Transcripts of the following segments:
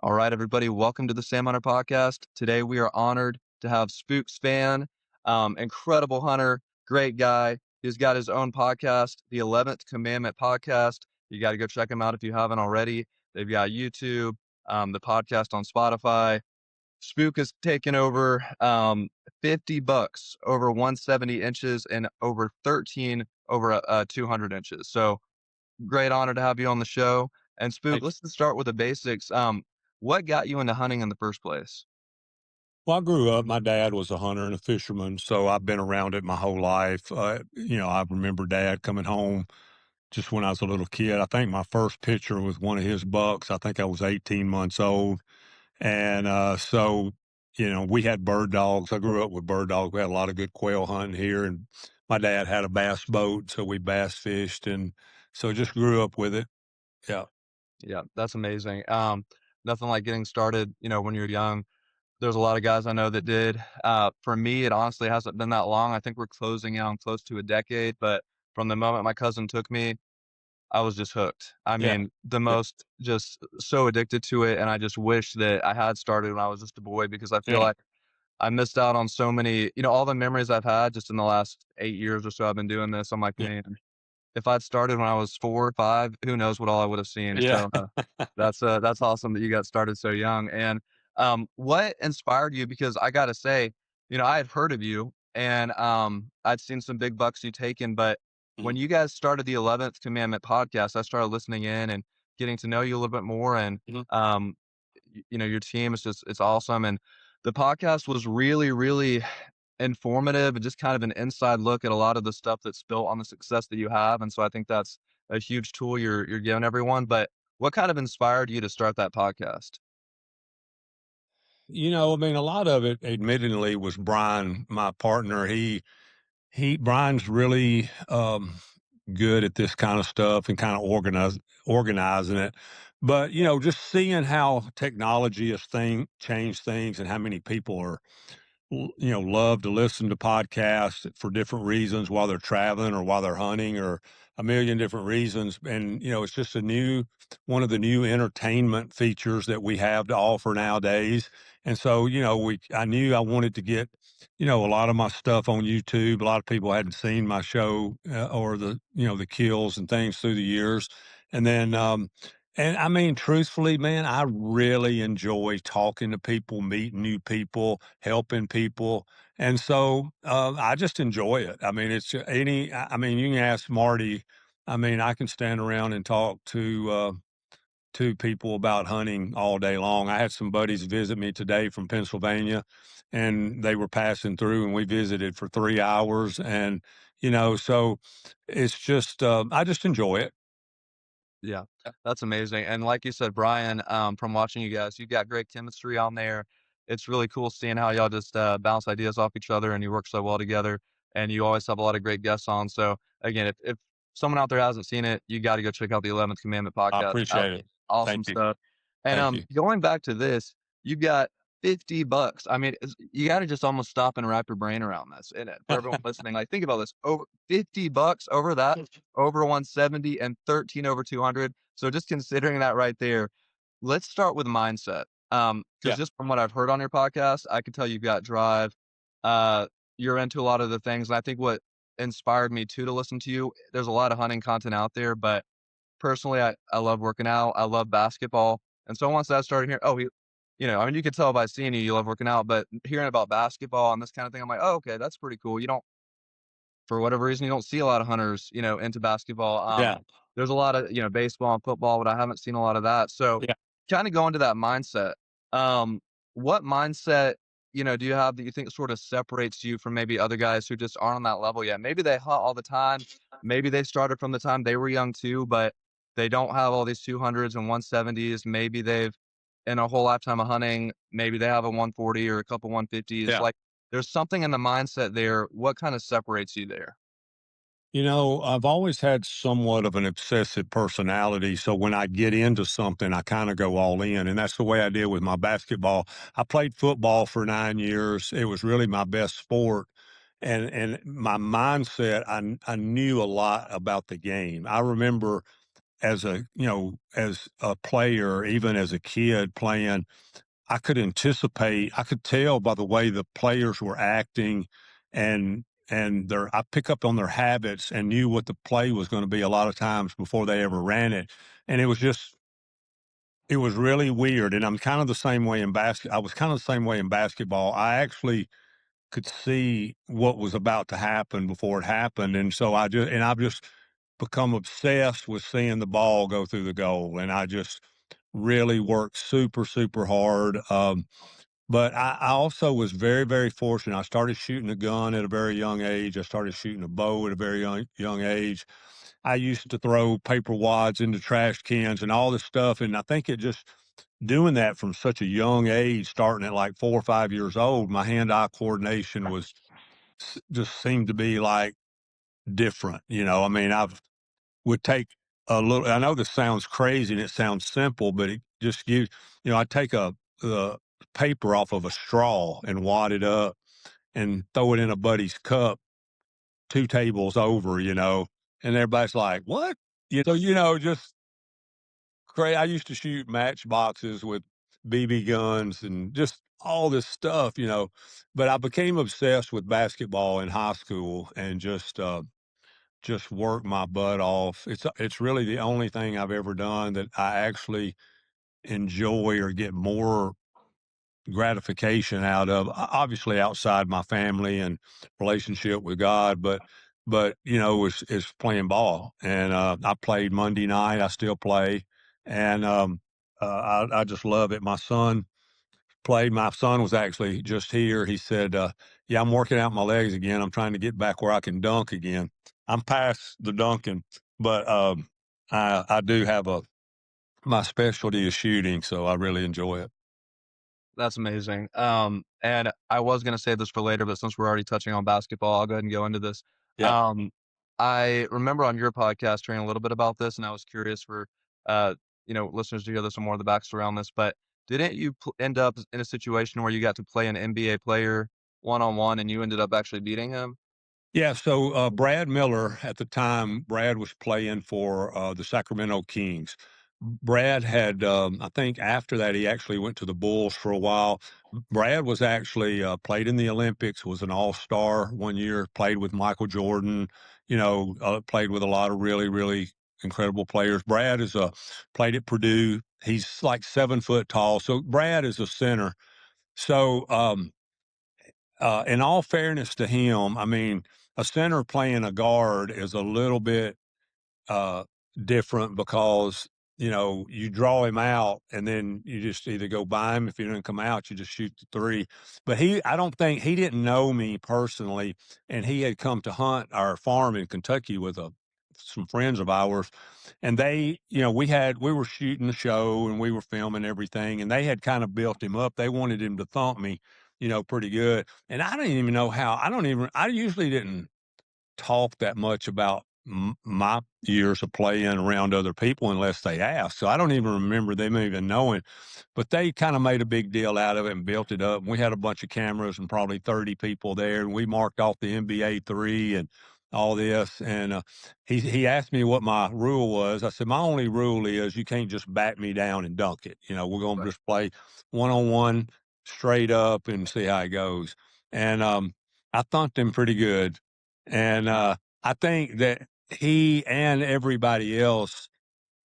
All right, everybody, welcome to the Sam Hunter Podcast. Today, we are honored to have Spook Spann, incredible hunter, great guy. He's got his own podcast, the 11th Commandment Podcast. You got to go check him out if you haven't already. They've got YouTube, the podcast on Spotify. Spook has taken over 50 bucks over 170 inches and over 13 over 200 inches. So great honor to have you on the show. And Spook, Thanks. let's just start with the basics. What got you into hunting in the first place? Well, I grew up, my dad was a hunter and a fisherman, so I've been around it my whole life. I remember dad coming home just when I was a little kid. I think my first picture was one of his bucks. I think I was 18 months old. And we had bird dogs. I grew up with bird dogs. We had a lot of good quail hunting here. And my dad had a bass boat, so we bass fished. And so just grew up with it. Yeah. Yeah, that's amazing. Nothing like getting started, when you're young. There's a lot of guys I know that did. For me, it honestly hasn't been that long. I think we're closing in on close to a decade, but from the moment my cousin took me, I was just hooked. I Yeah. mean, the Yeah. most just so addicted to it. And I just wish that I had started when I was just a boy because I feel Yeah. like I missed out on so many, all the memories I've had just in the last 8 years or so I've been doing this. I'm like, Yeah. man, if I'd started when I was 4 or 5, who knows what all I would have seen. Yeah. So, that's awesome that you got started so young. And, what inspired you? Because I gotta say, I had heard of you and, I'd seen some big bucks you taken, but when Mhm. you guys started the 11th Commandment Podcast, I started listening in and getting to know you a little bit more and, Mhm. um, your team is just it's awesome, and the podcast was really, really informative and just kind of an inside look at a lot of the stuff that's built on the success that you have, and so I think that's a huge tool you're giving everyone, but what kind of inspired you to start that podcast? I mean, a lot of it, admittedly, was Brian, my partner. Brian's really good at this kind of stuff and kind of organizing it. But just seeing how technology has changed things and how many people are love to listen to podcasts for different reasons while they're traveling or while they're hunting or a million different reasons. And, it's just one of the new entertainment features that we have to offer nowadays. And so, I knew I wanted to get, a lot of my stuff on YouTube. A lot of people hadn't seen my show or the kills and things through the years. And then, and I mean, truthfully, man, I really enjoy talking to people, meeting new people, helping people. And so I just enjoy it. I mean, I mean, you can ask Marty. I mean, I can stand around and talk to people about hunting all day long. I had some buddies visit me today from Pennsylvania and they were passing through and we visited for 3 hours. And, so it's just, I just enjoy it. Yeah, that's amazing. And like you said, Brian, from watching you guys, you've got great chemistry on there. It's really cool seeing how y'all just bounce ideas off each other and you work so well together. And you always have a lot of great guests on. So again, if someone out there hasn't seen it, you got to go check out the 11th Commandment I podcast. appreciate it. Awesome Thank you. stuff. And Thank you. going back to this, you've got 50 bucks. I mean, you got to just almost stop and wrap your brain around this. And for everyone listening, like think about this: over 50 bucks over that, over 170 and 13 over 200. So just considering that right there, let's start with mindset. Because Yeah. just from what I've heard on your podcast, I can tell you've got drive. Uh, you're into a lot of the things. And I think what inspired me too to listen to you, there's a lot of hunting content out there, but personally, I love working out. I love basketball. And so once I started hearing, I mean, you could tell by seeing you love working out, but hearing about basketball and this kind of thing, I'm like, oh, okay, that's pretty cool. For whatever reason, you don't see a lot of hunters, into basketball. Yeah. There's a lot of, baseball and football, but I haven't seen a lot of that. So Yeah. kind of go into that mindset. Um, what mindset, do you have that you think sort of separates you from maybe other guys who just aren't on that level yet? Maybe they hunt all the time. Maybe they started from the time they were young too, but they don't have all these 200s and 170s. Maybe they've in a whole lifetime of hunting, maybe they have a 140 or a couple 150s. Yeah. Like there's something in the mindset there. What kind of separates you there? I've always had somewhat of an obsessive personality. So when I get into something, I kind of go all in. And that's the way I did with my basketball. I played football for 9 years. It was really my best sport. And my mindset, I knew a lot about the game. I remember as a as a player, even as a kid playing, I could anticipate. I could tell by the way the players were acting, and their I pick up on their habits and knew what the play was going to be a lot of times before they ever ran it, and it was really weird. And I'm kind of the same way in basket. I was kind of the same way in basketball. I actually could see what was about to happen before it happened, and so I've just become obsessed with seeing the ball go through the goal, and I just really worked super super hard. But I also was very very fortunate. I started shooting a gun at a very young age. I started shooting a bow at a very young age. I used to throw paper wads into trash cans and all this stuff, and I think it just doing that from such a young age, starting at like 4 or 5 years old, my hand-eye coordination was just seemed to be like different. I mean, I've would take a little. I know this sounds crazy and it sounds simple, but it just gives. I take a the paper off of a straw and wad it up and throw it in a buddy's cup 2 tables over. And everybody's like, "What?" Just crazy. I used to shoot matchboxes with BB guns and just all this stuff. But I became obsessed with basketball in high school and just worked my butt off. It's really the only thing I've ever done that I actually enjoy or get more gratification out of. Obviously, outside my family and relationship with God, but is playing ball. And I played Monday night. I still play, and I just love it. My son was actually just here. He said, "Yeah, I'm working out my legs again. I'm trying to get back where I can dunk again. I'm past the dunking, but I do have my specialty is shooting, so I really enjoy it." That's amazing. And I was gonna save this for later, but since we're already touching on basketball, I'll go ahead and go into this. Yeah. Um, I remember on your podcast hearing a little bit about this, and I was curious for uh, listeners to hear this and more of the backstory on this. But didn't you end up in a situation where you got to play an NBA player one on one, and you ended up actually beating him? Yeah, so Brad Miller at the time, Brad was playing for the Sacramento Kings. Brad had, I think, after that, he actually went to the Bulls for a while. Brad was actually played in the Olympics, was an All Star one year, played with Michael Jordan. Played with a lot of really, really incredible players. Brad is a played at Purdue. He's like 7 foot tall, so Brad is a center. So in all fairness to him, I mean, a center playing a guard is a little bit uh, different because you draw him out and then you just either go by him. If he doesn't come out, you just shoot the three. But I don't think he didn't know me personally, and he had come to hunt our farm in Kentucky with some friends of ours, and we were shooting the show and we were filming everything, and they had kind of built him up. They wanted him to thump me, pretty good, and I didn't even know how. I usually didn't talk that much about my years of playing around other people unless they asked. So I don't even remember them even knowing, but they kind of made a big deal out of it and built it up. And we had a bunch of cameras and probably 30 people there, and we marked off the NBA three and all this. And he asked me what my rule was. I said my only rule is you can't just bat me down and dunk it. We're going to Right. just play 1-on-1 straight up and see how it goes. And I thumped him pretty good. And I think that he and everybody else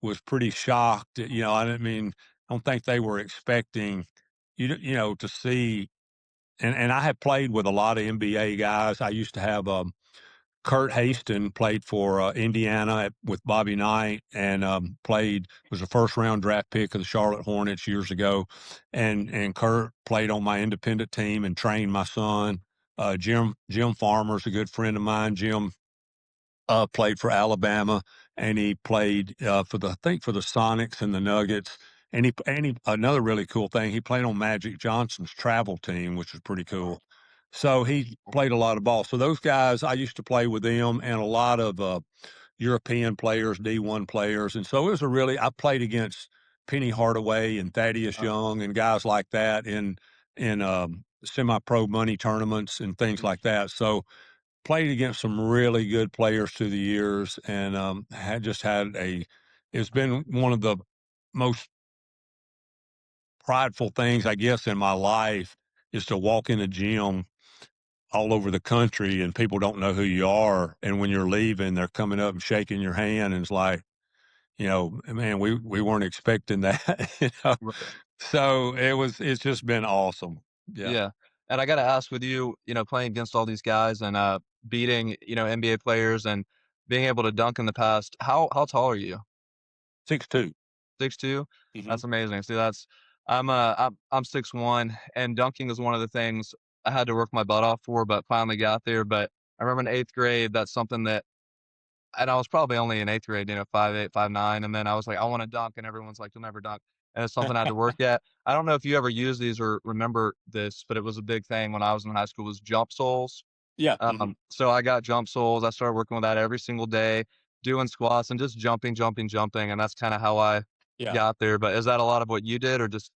was pretty shocked. I don't think they were expecting to see. And I have played with a lot of NBA guys. I used to have Kurt Haston played for Indiana with Bobby Knight and played was a first round draft pick of the Charlotte Hornets years ago, and Kurt played on my independent team and trained my son. Jim Farmer's a good friend of mine. Jim played for Alabama, and he played for the Sonics and the Nuggets. And he another really cool thing, he played on Magic Johnson's travel team, which was pretty cool. So he played a lot of ball. So those guys, I used to play with them, and a lot of European players, D1 players, and so it was I played against Penny Hardaway and Thaddeus Uh, Young and guys like that in semi-pro money tournaments and things mm, like that. So played against some really good players through the years, and had a it's been one of the most prideful things, I guess, in my life is to walk in a gym all over the country and people don't know who you are. And when you're leaving, they're coming up and shaking your hand. And it's like, man, we weren't expecting that, Right. So it's just been awesome. Yeah. Yeah. And I gotta ask with you, playing against all these guys and, beating, NBA players and being able to dunk in the past, how tall are you? 6'2". 6'2"? Mhm. That's amazing. See, I'm 6'1", and dunking is one of the things I had to work my butt off for, but finally got there. But I remember in 8th grade, that's something that and I was probably only in 8th grade, 5'8", 5'9", and then I was like, "I wanna dunk," and everyone's like, "You'll never dunk." And it's something I had to work at. I don't know if you ever used these or remember this, but it was a big thing when I was in high school was jump soles. Yeah. Mhm. So I got jump soles. I started working with that every single day, doing squats and just jumping, jumping, jumping, and that's kinda how I Yeah. got there. But is that a lot of what you did or just,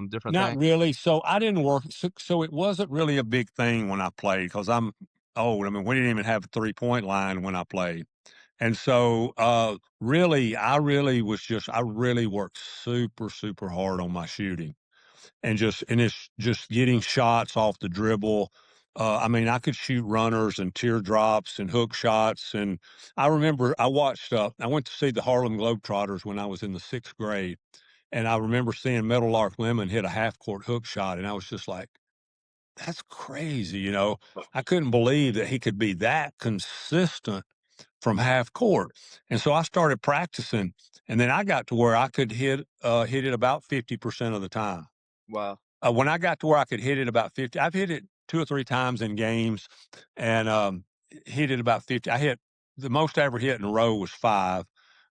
different Not things? really. So I didn't work. So it wasn't really a big thing when I played because I'm old. I mean, we didn't even have a 3-point line when I played. And so, really, I really worked super, super hard on my shooting and it's just getting shots off the dribble. I mean, I could shoot runners and teardrops and hook shots. And I remember I went to see the Harlem Globetrotters when I was in the 6th grade. And I remember seeing Meadowlark Lemon hit a half court hook shot. And I was just like, that's crazy. I couldn't believe that he could be that consistent from half court. And so I started practicing, and then I got to where I could hit it about 50% of the time. Wow. When I got to where I could hit it about 50, I've hit it 2 or 3 times in games and, hit it about 50. I hit the most I ever hit in a row was 5,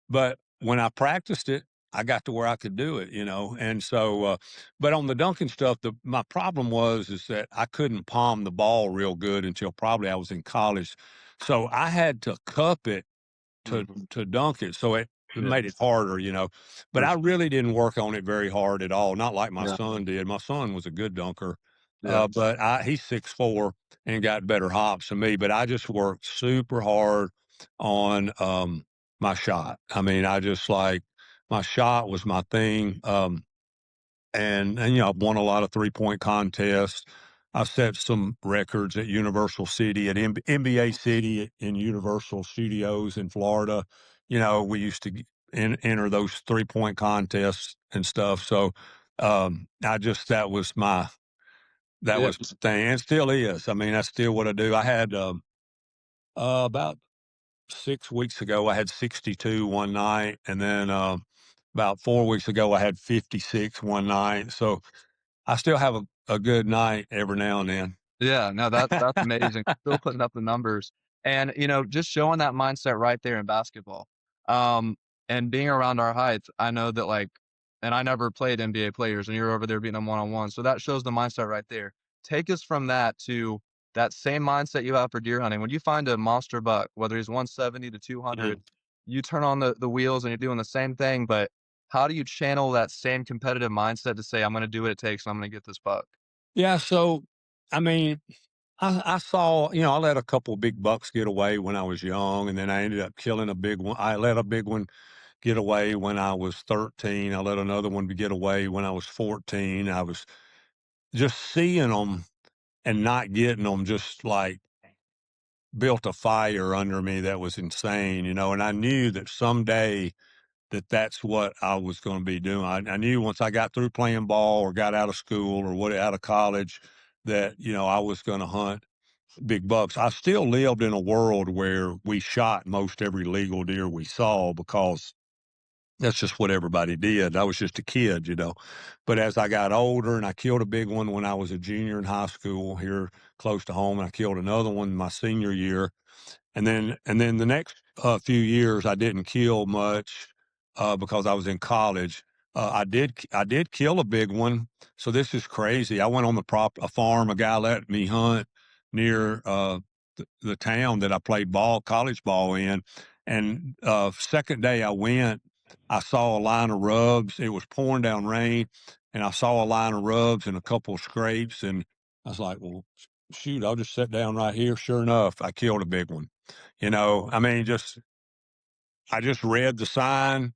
but when I practiced it, I got to where I could do it. And so, but on the dunking stuff, my problem is that I couldn't palm the ball real good until probably I was in college. So I had to cup it to Mhm. to dunk it, so it Yeah, made it harder. But for I sure. really didn't work on it very hard at all, not like my Yeah, son did. My son was a good dunker, yeah, but he's 6'4" and got better hops than me, but I just worked super hard on, my shot. I mean, I just like my shot was my thing, I've won a lot of 3-point contests. I've set some records at Universal City, at NBA City in Universal Studios in Florida. We used to enter those 3-point contests and stuff. So, I just that yeah, was the thing, and still is. I mean, that's still what I do. I had, about 6 weeks ago, I had 62 one night, and then, about 4 weeks ago, I had 56 one night. So I still have a good night every now and then. yeah. No, that's amazing. Still putting up the numbers, and just showing that mindset right there in basketball. Um, and being around our heights, I know that and I never played NBA players, and you're over there beating them one on one, so that shows the mindset right there. Take us from that to that same mindset you have for deer hunting. When you find a monster buck, whether he's 170 to 200, Mhm. you turn on the wheels and you're doing the same thing. But how do you channel that same competitive mindset to say, "I'm going to do what it takes, and I'm going to get this buck"? Yeah, so, I mean, I saw I let a couple big bucks get away when I was young, and then I ended up killing a big one. I let a big one get away when I was 13. I let another one get away when I was 14. I was just seeing them and not getting them just, like, built a fire under me that was insane, and I knew that someday that's what I was gonna be doing. I knew once I got through playing ball or got out of school or out of college that, I was gonna hunt big bucks. I still lived in a world where we shot most every legal deer we saw because that's just what everybody did. I was just a kid. But as I got older and I killed a big one when I was a junior in high school here close to home, and I killed another one my senior year, and then the next, few years, I didn't kill much, because I was in college. I did kill a big one, so this is crazy. I went on a farm, a guy let me hunt near, the town that I played college ball in, and, 2nd day I went, I saw a line of rubs. It was pouring down rain, and I saw a line of rubs and a couple of scrapes, and I was like, "Well, shoot, I'll just sit down right here." Sure enough, I killed a big one. I mean, I just read the sign.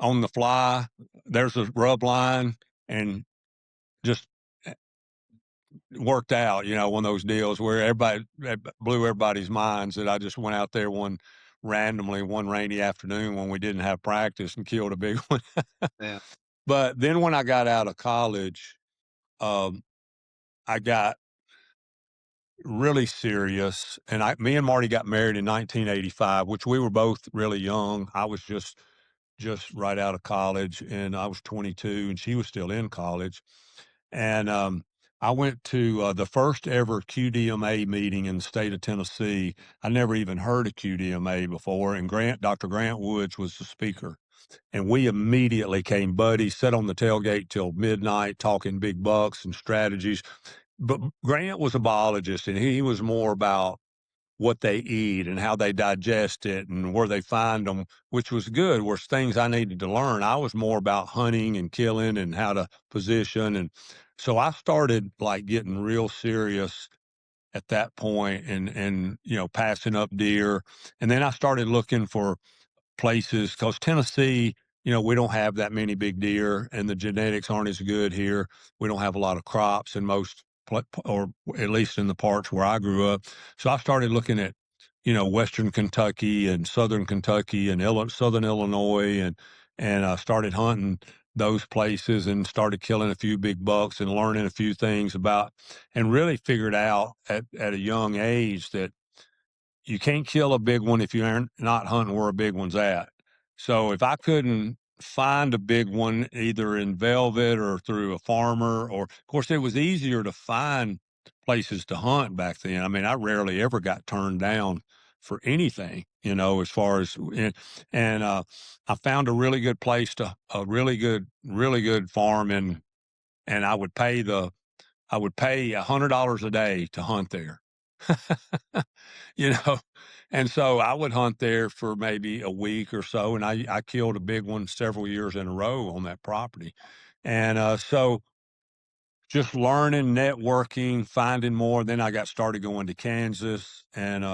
on the fly. There's a rub line, and just worked out, one of those deals where everybody blew everybody's minds that I just went out there randomly one rainy afternoon when we didn't have practice and killed a big one. Man. But then when I got out of college, um, I got really serious, and me and Marty got married in 1985, which we were both really young. I was just right out of college, and I was 22, and she was still in college. And I went to the first ever QDMA meeting in the state of Tennessee. I never even heard of QDMA before, and Dr. Grant Woods was the speaker. And we immediately came buddies, sat on the tailgate till midnight, talking big bucks and strategies. But Grant was a biologist, and he was more about what they eat and how they digest it and where they find them, which was good, was things I needed to learn. I was more about hunting and killing and how to position. And so I started like getting real serious at that point and, passing up deer. And then I started looking for places because Tennessee, we don't have that many big deer and the genetics aren't as good here. We don't have a lot of crops in or at least in the parts where I grew up. So I started looking at, Western Kentucky and Southern Kentucky and Southern Illinois and started hunting those places and started killing a few big bucks and learning a few things about and really figured out at a young age that you can't kill a big one if you aren't not hunting where a big one's at. So if I couldn't find a big one either in velvet or through a farmer, or of course it was easier to find places to hunt back then. I mean, I rarely ever got turned down for anything, as far as and I found a really good place a really good farm and I would pay $100 a day to hunt there. you know, and so I would hunt there for maybe a week or so, and I killed a big one several years in a row on that property, and so just learning, networking, finding more. Then I got started going to Kansas, and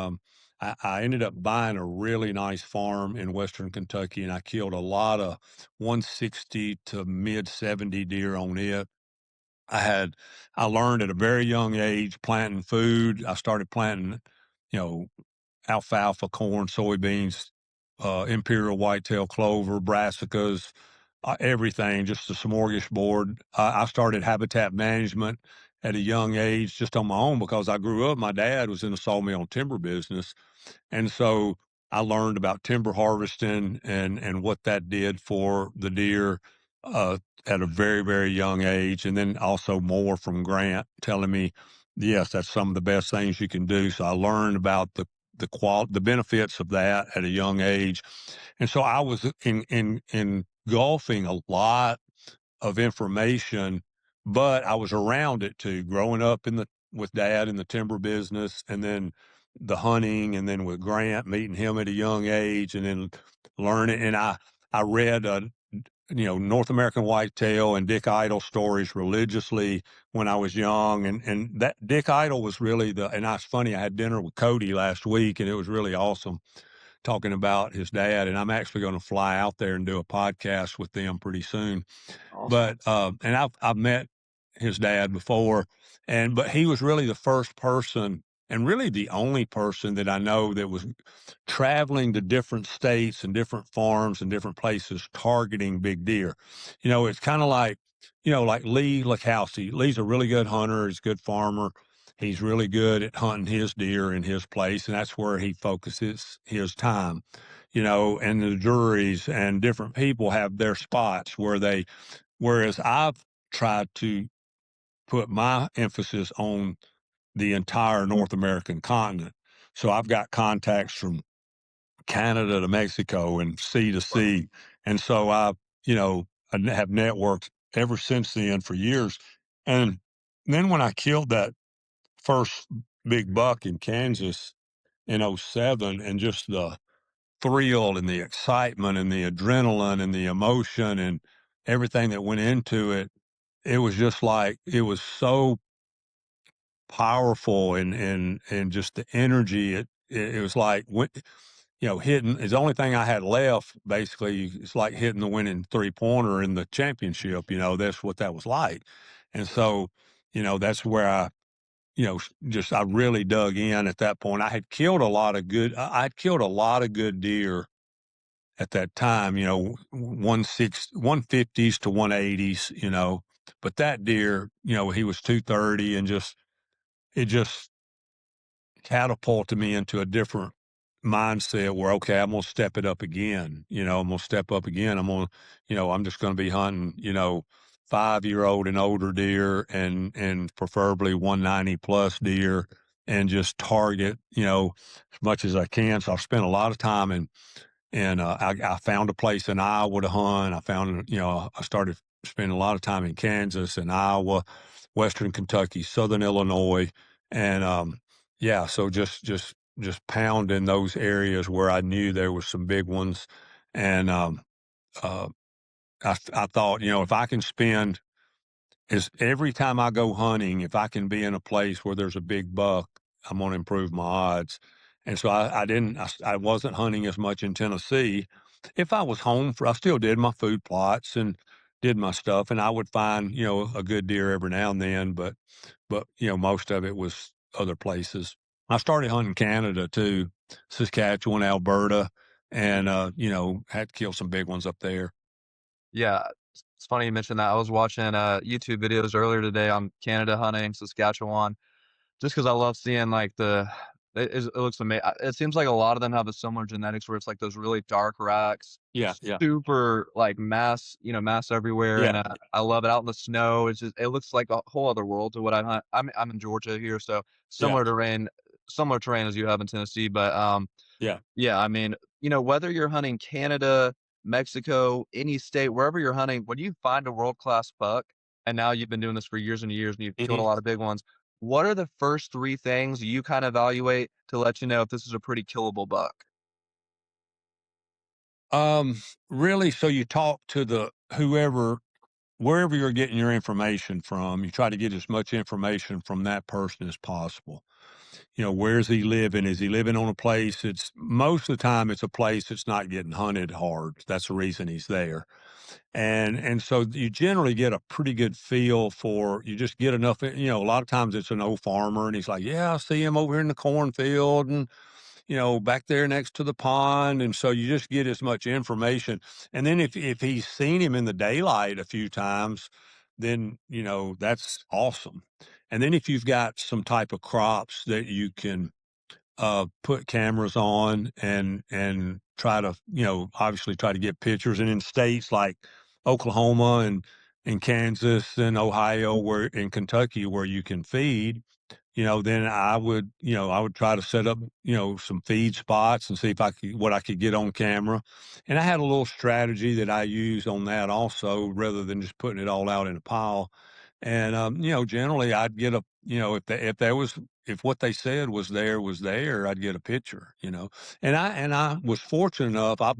I ended up buying a really nice farm in Western Kentucky, and I killed a lot of 160 to mid 70 deer on it. I had I learned at a very young age planting food. I started planting, you know, alfalfa, corn, soybeans, imperial whitetail clover, brassicas, everything, just a smorgasbord. I started habitat management at a young age just on my own because I grew up. My dad was in the sawmill and timber business. And so I learned about timber harvesting and what that did for the deer at a very, very young age. And then also more from Grant telling me, yes, that's some of the best things you can do. So I learned about the benefits of that at a young age. And so I was engulfing a lot of information, but I was around it too, growing up with dad in the timber business and then the hunting and then with Grant, meeting him at a young age and then learning. And I read, North American Whitetail and Dick Idle stories religiously when I was young. And that Dick Idle was really and it's funny, I had dinner with Cody last week and it was really awesome talking about his dad. And I'm actually going to fly out there and do a podcast with them pretty soon. Awesome. But and I've met his dad before, but he was really the first person and really the only person that I know that was traveling to different states and different farms and different places targeting big deer. It's kind of like, like Lee Lakowski. Lee's a really good hunter. He's a good farmer. He's really good at hunting his deer in his place, and that's where he focuses his time. And the juries and different people have their spots whereas I've tried to put my emphasis on the entire North American continent. So I've got contacts from Canada to Mexico and sea to sea. And so I have networked ever since then for years. And then when I killed that first big buck in Kansas in '07, and just the thrill and the excitement and the adrenaline and the emotion and everything that went into it, it was just like it was so powerful and just the energy. It was like hitting is the only thing I had left. Basically, it's like hitting the winning 3-pointer in the championship. That's what that was like. And so, that's where just I really dug in at that point. I had killed a lot of good. I'd killed a lot of good deer at that time. 150s to 180s. But that deer, he was 230, and it just catapulted me into a different mindset where, okay, I'm going to step it up again. I'm going to step up again. I'm just going to be hunting, 5-year-old and older deer, and preferably 190 plus deer, and just target, as much as I can. So I've spent a lot of time I found a place in Iowa to hunt. I started spending a lot of time in Kansas and Iowa, Western Kentucky, Southern Illinois, and yeah, so just pounding those areas where I knew there was some big ones, and uh, I thought, if I can spend is every time I go hunting, if I can be in a place where there's a big buck, I'm going to improve my odds. And so I didn't, I wasn't hunting as much in Tennessee. If I was home I still did my food plots and did my stuff, and I would find, a good deer every now and then, but, most of it was other places. I started hunting Canada too, Saskatchewan, Alberta, and, had to kill some big ones up there. Yeah, it's funny you mentioned that. I was watching, YouTube videos earlier today on Canada hunting, Saskatchewan, just because I love seeing, like, it looks it seems like a lot of them have a similar genetics where it's, like, those really dark racks, Yeah, yeah, super, like, mass everywhere, yeah, and, I love it out in the snow. It looks like a whole other world to what I hunt. I'm in Georgia here, so yeah, similar terrain as you have in Tennessee, but, yeah. yeah, I mean, whether you're hunting Canada, Mexico, any state, wherever you're hunting, when you find a world-class buck, and now you've been doing this for years and years and you've killed a Mhm. lot of big ones, what are the first 3 things you kinda evaluate to let you know if this is a pretty killable buck? Um, really, so you talk to the wherever you're getting your information from, you try to get as much information from that person as possible. Where's he living? Is he living on a place that's most of the time it's a place that's not getting hunted hard. That's the reason he's there. And so you generally get a pretty good feel for you just get enough, a lot of times it's an old farmer and he's like, yeah, I see him over here in the cornfield and back there next to the pond. And so you just get as much information. And then if he's seen him in the daylight a few times, then, that's awesome. And then if you've got some type of crops that you can put cameras on and try to, obviously try to get pictures. And in states like Oklahoma and Kansas and Ohio, where in Kentucky, where you can feed, then I would try to set up, some feed spots and see if what I could get on camera. And I had a little strategy that I use on that also, rather than just putting it all out in a pile. And, generally I'd get if what they said was there, I'd get a picture, and I was fortunate enough. I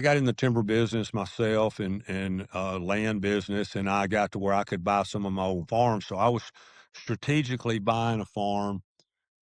got in the timber business myself and land business, and I got to where I could buy some of my old farms. So I was strategically buying a farm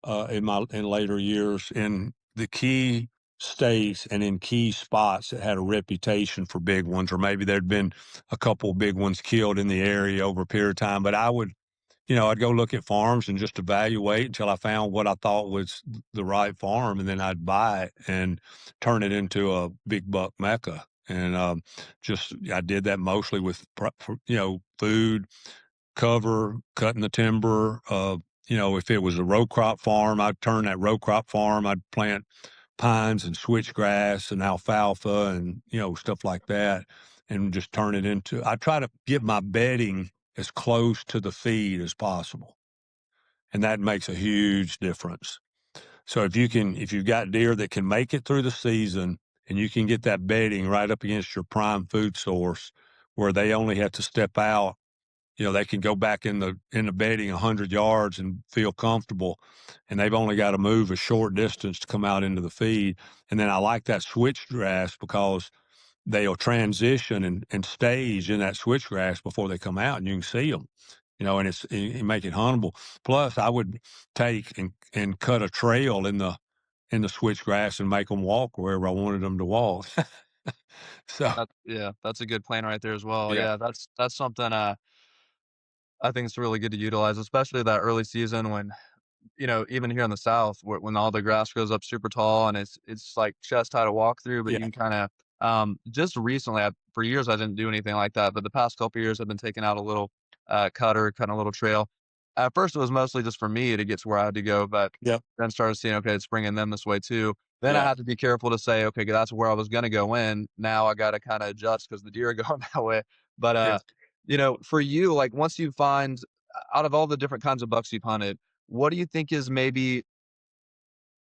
in later years in the key states and in key spots that had a reputation for big ones, or maybe there'd been a couple of big ones killed in the area over a period of time. But I'd go look at farms and just evaluate until I found what I thought was the right farm, and then I'd buy it and turn it into a big buck mecca. And just I did that mostly with food, cover, cutting the timber. If it was a row crop farm, I'd turn that row crop farm. I'd plant pines and switchgrass and alfalfa and stuff like that, and just turn it into. I try to get my bedding as close to the feed as possible, and that makes a huge difference. So if you've got deer that can make it through the season, and you can get that bedding right up against your prime food source, where they only have to step out, they can go back in the bedding 100 yards and feel comfortable, and they've only got to move a short distance to come out into the feed. And then I like that switchgrass because they'll transition and stage in that switchgrass before they come out, and you can see them. And it make it huntable. Plus, I would take and cut a trail in the switchgrass and make them walk wherever I wanted them to walk. So, Yeah, that's a good plan right there as well. yeah, Yeah, that's something, I think it's really good to utilize, especially that early season when, even here in the South, when all the grass grows up super tall and it's like chest high to walk through, but you yeah, can kinda, just recently, for years, I didn't do anything like that, but the past couple years, I've been taking out a little, cutter, kinda little trail. At first, it was mostly just for me to get to where I had to go, but yep, then started seeing, okay, it's bringing them this way too. Then I yeah, had to be careful to say, "Okay, that's where I was gonna go in. Now I gotta kinda adjust because the deer are going that way." But, yeah. for you, like, once you find out of all the different kinds of bucks you've hunted, what do you think is maybe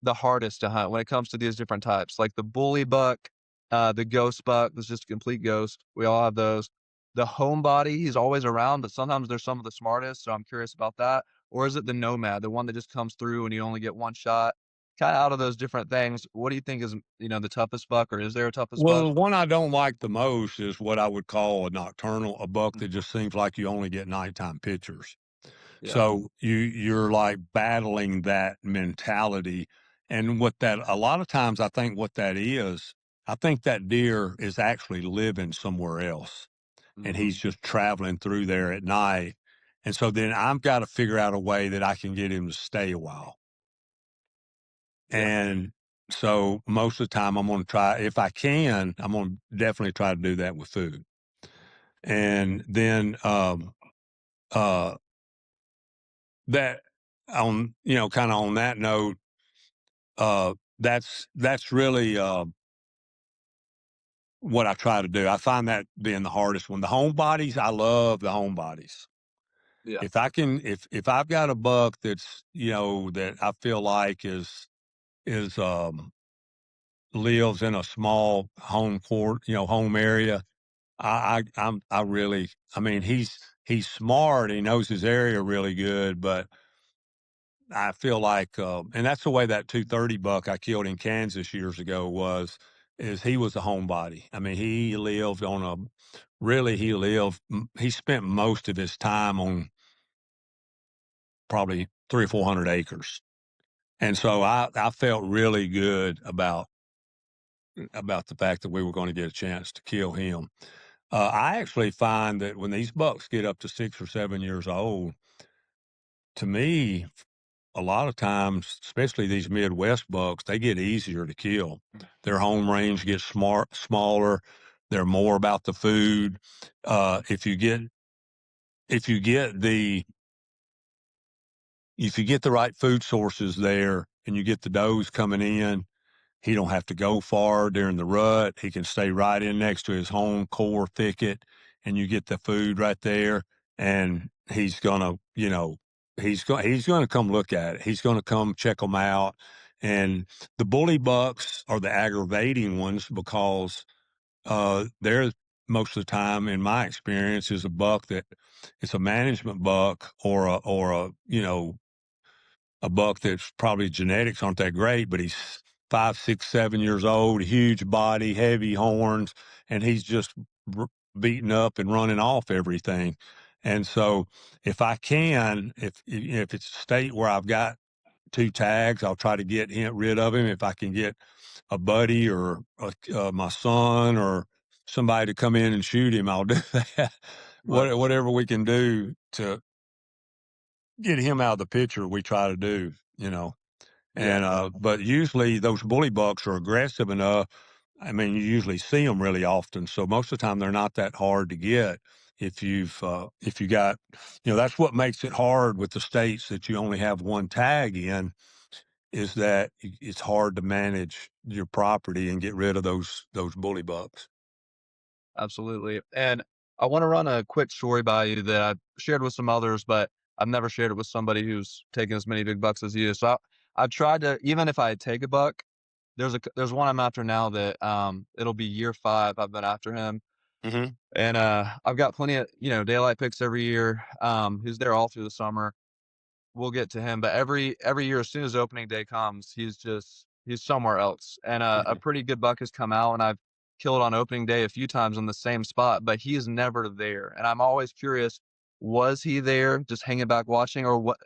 the hardest to hunt when it comes to these different types? Like the bully buck, the ghost buck that's just a complete ghost. We all have those. The homebody, he's always around, but sometimes they're some of the smartest, so I'm curious about that. Or is it the nomad, the one that just comes through and you only get one shot? Kinda out of those different things, what do you think is, the toughest buck, or is there a toughest Well, buck? the one I don't like the most is what I would call a nocturnal, a buck Mm, that just seems like you only get nighttime pictures. yeah, So you're like battling that mentality. And what that a lot of times I think what that is, I think that deer is actually living somewhere else and mhm, he's just traveling through there at night. And so then I've got to figure out a way that I can get him to stay a while. yeah, And so most of the time I'm going to try, if I can, I'm going to definitely try to do that with food. And then, uh, that on, kind of on that note, that's really, what I try to do. I find that being the hardest one. The homebodies, I love the homebodies. yeah, If I can, if I've got a buck that's, that I feel like is lives in a small home court, home area, I really, I mean, he's smart. He knows his area really good, but I feel like, and that's the way that 230 buck I killed in Kansas years ago was, is he was a homebody. I mean, he lived on a, really, he spent most of his time on probably 300 or 400 acres. And so I felt really good about the fact that we were going to get a chance to kill him. I actually find that when these bucks get up to 6 or 7 years old, to me, a lot of times, especially these Midwest bucks, they get easier to kill. Their home range gets smaller. They're more about the food. If you get if you get the if you get the right food sources there and you get the does coming in, he don't have to go far during the rut. He can stay right in next to his home core thicket, and you get the food right there. And he's gonna, he's gonna come look at it. He's gonna come check them out. And the bully bucks are the aggravating ones because they're most of the time, in my experience, is a buck that it's a management buck or a a buck that's probably genetics aren't that great, but he's 5, 6, 7 years old, huge body, heavy horns, and he's just beating up and running off everything. And so, if I can, if it's a state where I've got two tags, I'll try to get rid of him. If I can get a buddy or my son or somebody to come in and shoot him, I'll do that. right, Whatever we can do to get him out of the picture, we try to do. yeah. And, but usually those bully bucks are aggressive enough. I mean, you usually see them really often. So most of the time they're not that hard to get if you got, that's what makes it hard with the states that you only have one tag in is that it's hard to manage your property and get rid of those bully bucks. Absolutely. And I want to run a quick story by you that I've shared with some others, but I've never shared it with somebody who's taken as many big bucks as you. So I've tried to, even if I take a buck, there's one I'm after now that it'll be year 5. I've been after him, Hmm. and I've got plenty of daylight picks every year. He's there all through the summer. We'll get to him, but every year as soon as opening day comes, he's somewhere else, and a pretty good buck has come out, and I've killed on opening day a few times on the same spot, but he is never there, and I'm always curious, was he there just hanging back watching, or what?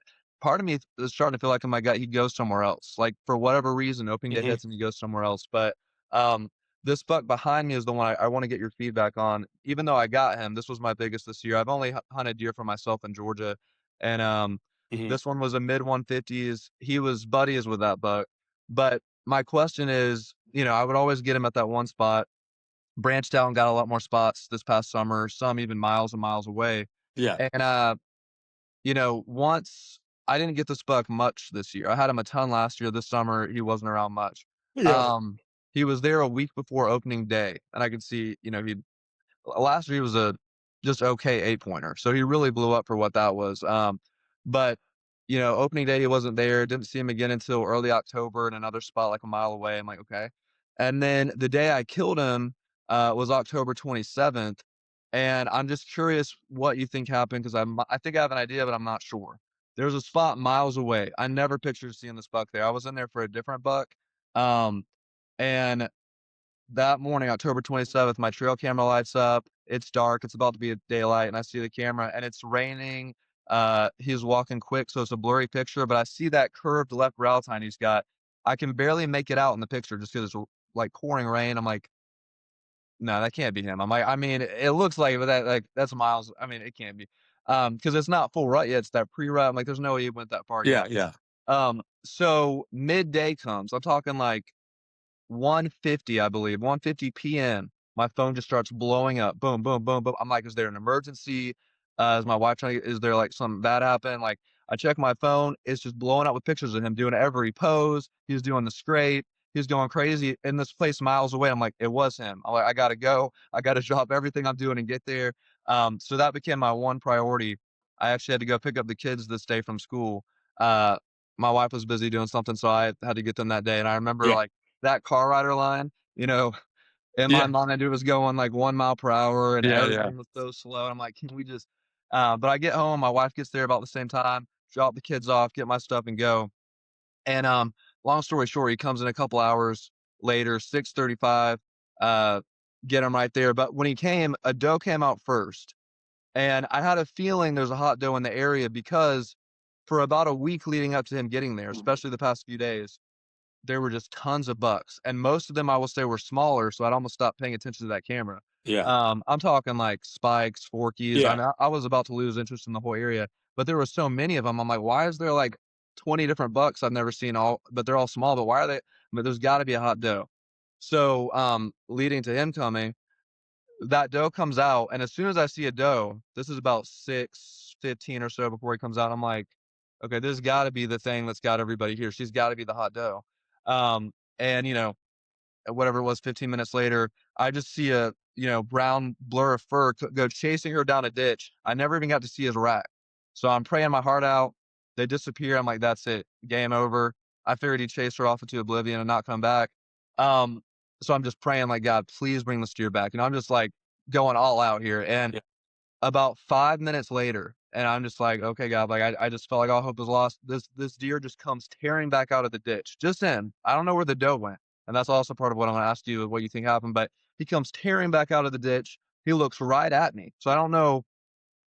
part of me is starting to feel like in my gut he goes somewhere else. Like for whatever reason, opening day Mhm. hits and he goes somewhere else. But um, this buck behind me is the one I want to get your feedback on. Even though I got him, this was my biggest this year. I've only hunted deer for myself in Georgia, and Mhm. this one was a mid 150s. He was buddies with that buck. But my question is, I would always get him at that one spot. Branched out and got a lot more spots this past summer, some even miles and miles away. Yeah. And once I didn't get this buck much this year. I had him a ton last year. This summer, he wasn't around much. Yeah. Um, he was there a week before opening day, and I could see, he last year he was a just okay 8 pointer, so he really blew up for what that was. But opening day he wasn't there. Didn't see him again until early October in another spot like a mile away. I'm like, okay. And then the day I killed him was October 27th, and I'm just curious what you think happened because I think I have an idea, but I'm not sure. There's a spot miles away. I never pictured seeing this buck there. I was in there for a different buck, um, and that morning, October 27th, my trail camera lights up. It's dark. It's about to be a daylight, and I see the camera, and it's raining. He's walking quick, so it's a blurry picture, but I see that curved left brow tine he's got. I can barely make it out in the picture just because it's like pouring rain. I'm like, no, that can't be him. I'm like, I mean, it looks like, but that's miles. I mean, it can't be, because it's not full rut yet. It's that pre-rut. I'm like, there's no way he went that far Yeah. yet. Yeah. So midday comes. I'm talking like 1:50, I believe, 1:50 PM, my phone just starts blowing up. Boom, boom, boom, boom. I'm like, "Is there an emergency? Is my wife trying to is there, like, something bad happened?" Like, I check my phone, it's just blowing up with pictures of him doing every pose. He's doing the scrape. He's going crazy in this place miles away. I'm like, "It was him." I'm like, "I gotta go. I gotta drop everything I'm doing and get there." So that became my one priority. I actually had to go pick up the kids this day from school. Uh, my wife was busy doing something, so I had to get them that day, and I remember, Yeah. like, that car rider line, in my Yeah. mind, it was going like 1 mile per hour and Yeah. Yeah. everything was so slow. And I'm like, can we just, but I get home, my wife gets there about the same time, drop the kids off, get my stuff and go. And, long story short, he comes in a couple hours later, 6:35, uh, get him right there. But when he came, a doe came out first. And I had a feeling there's a hot doe in the area because for about a week leading up to him getting there, especially the past few days, there were just tons of bucks, and most of them I will say were smaller, so I'd almost stop paying attention to that camera. Yeah. I'm talking like spikes, forkies. I Yeah. mean, I was about to lose interest in the whole area, but there were so many of them. I'm like, why is there like 20 different bucks I've never seen all, but they're all small. But why are they? But there's got to be a hot doe. So, leading to him coming, that doe comes out, and as soon as I see a doe, this is about 6:15 or so before he comes out, I'm like, "Okay, this has gotta be the thing that's got everybody here. She's gotta be the hot doe." And, whatever it was, 15 minutes later, I just see a, brown blur of fur go chasing her down a ditch. I never even got to see his rack. So I'm praying my heart out. They disappear. I'm like, "That's it. Game over." I figured he'd chase her off into oblivion and not come back. Um, so I'm just praying like, "God, please bring the steer back." I'm just like going all out here. And Yeah. about 5 minutes later, and I'm just like, "Okay, God," like I just felt like all hope is lost. This deer just comes tearing back out of the ditch. Just in. I don't know where the doe went. And that's also part of what I'm gonna ask you what you think happened. But he comes tearing back out of the ditch. He looks right at me. So I don't know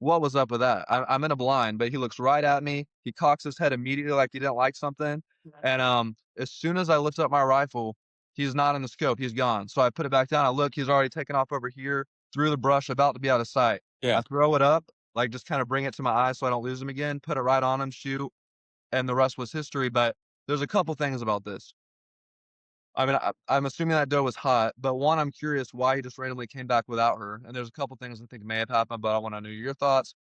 what was up with that? I'm in a blind, but he looks right at me. He cocks his head immediately like he didn't like something. And as soon as I lift up my rifle, he's not in the scope. He's gone. So I put it back down. I look, he's already taken off over here through the brush, about to be out of sight. I Yeah. throw it up, like just kind of bring it to my eye so I don't lose him again. Put it right on him, shoot, and the rest was history. But there's a couple things about this. I mean, I'm assuming that doe was hot, but one, I'm curious why he just randomly came back without her. And there's a couple things I think may have happened, but I want to know your thoughts.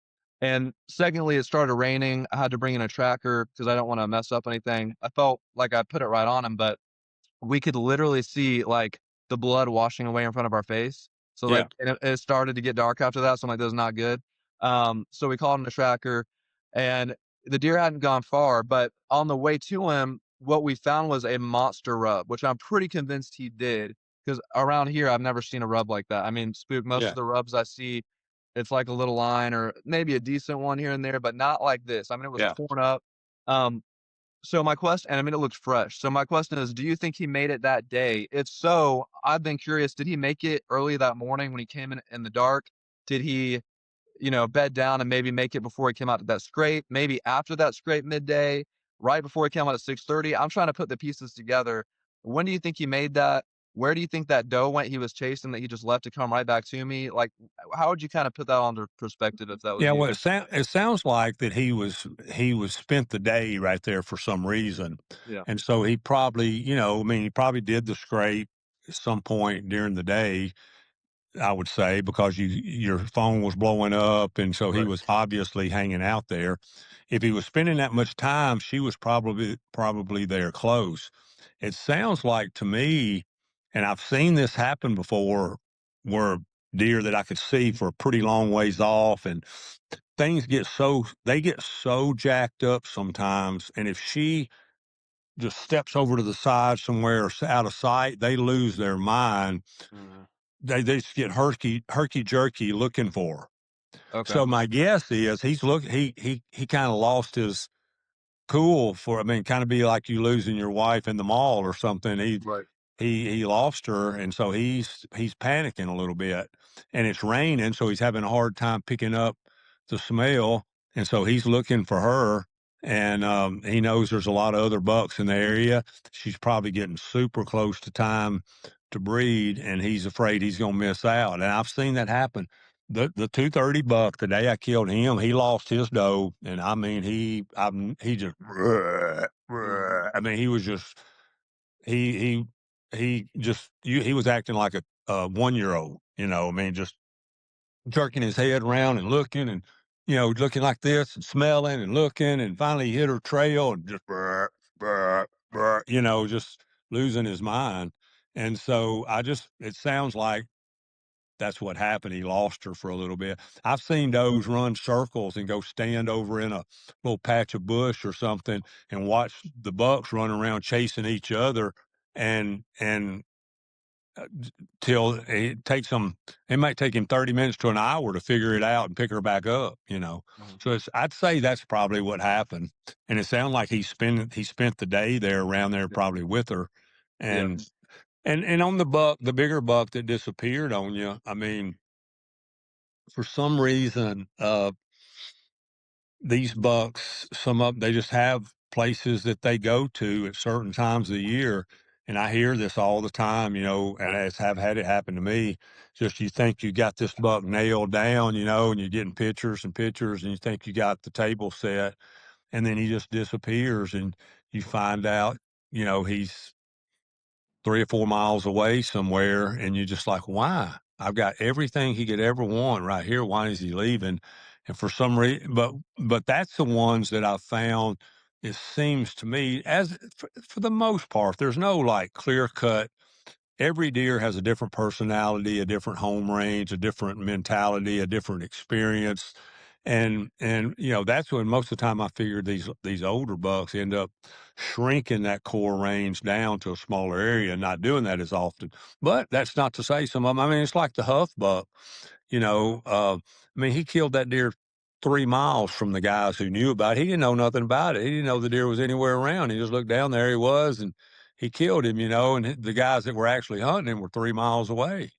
And secondly, it started raining. I had to bring in a tracker because I don't want to mess up anything. I felt like I put it right on him, but we could literally see, like, the blood washing away in front of our face. So, Yeah. like, and it started to get dark after that, so I'm like, "This is not good." So we called in a tracker, and the deer hadn't gone far, but on the way to him, what we found was a monster rub, which I'm pretty convinced he did, because around here, I've never seen a rub like that. I mean, Spook, most Yeah. of the rubs I see, it's like a little line or maybe a decent one here and there, but not like this. I mean, it was Yeah. torn up. Um, so my question, and I mean, it looks fresh. So my question is, do you think he made it that day? If so, I've been curious, did he make it early that morning when he came in the dark? Did he bed down and maybe make it before he came out to that scrape, maybe after that scrape midday, right before he came out at 6:30. I'm trying to put the pieces together. When do you think he made that? Where do you think that doe went he was chasing that he just left to come right back to me? Like, how would you kinda put that onto perspective if that was Yeah, you? well, it sounds like that he was spent the day right there for some reason, Yeah, and so he probably, I mean, he probably did the scrape at some point during the day, I would say, because your phone was blowing up, and so he right. was obviously hanging out there. If he was spending that much time, she was probably there close. It sounds like to me, and I've seen this happen before, where deer that I could see for a pretty long ways off, and they get so jacked up sometimes, and if she just steps over to the side somewhere or out of sight, they lose their mind. Mhm. They just get herky jerky looking for her. Okay. So my guess is he kind of lost his cool for, I mean, kind of be like you losing your wife in the mall or something. Right. He lost her, and so he's panicking a little bit, and it's raining, so he's having a hard time picking up the smell, and so he's looking for her, and he knows there's a lot of other bucks in the area. She's probably getting super close to time to breed, and he's afraid he's going to miss out. And I've seen that happen. The 230 buck, the day I killed him, he lost his doe, and I mean he just Mhm. I mean he was just he he was acting like a 1-year old, I mean, just jerking his head around and looking and, looking like this and smelling and looking, and finally he hit her trail and just just losing his mind. And so it sounds like that's what happened. He lost her for a little bit. I've seen those run circles and go stand over in a little patch of bush or something and watch the bucks run around chasing each other, and till it might take him 30 minutes to an hour to figure it out and pick her back up. Mhm. So I'd say that's probably what happened. And it sounded like he spent the day there around there Yeah. probably with her. Yeah. And on the bigger buck that disappeared on you, I mean, for some reason, these bucks, some of they just have places that they go to at certain times of the year. And I hear this all the time, and have had it happen to me. Just you think you got this buck nailed down, and you're getting pictures and pictures, and you think you got the table set, and then he just disappears, and you find out, he's 3 or 4 miles away somewhere, and you're just like, why? I've got everything he could ever want right here. Why is he leaving? And for some reason, but that's the ones that I've found. It seems to me, as for the most part, there's no like clear cut. Every deer has a different personality, a different home range, a different mentality, a different experience. And that's when most of the time I figured these older bucks end up shrinking that core range down to a smaller area and not doing that as often. But that's not to say some of them. I mean, it's like the Huff buck. I mean, he killed that deer 3 miles from the guys who knew about it. He didn't know nothing about it. He didn't know the deer was anywhere around. He just looked down, there he was, and he killed him, and the guys that were actually hunting him were 3 miles away.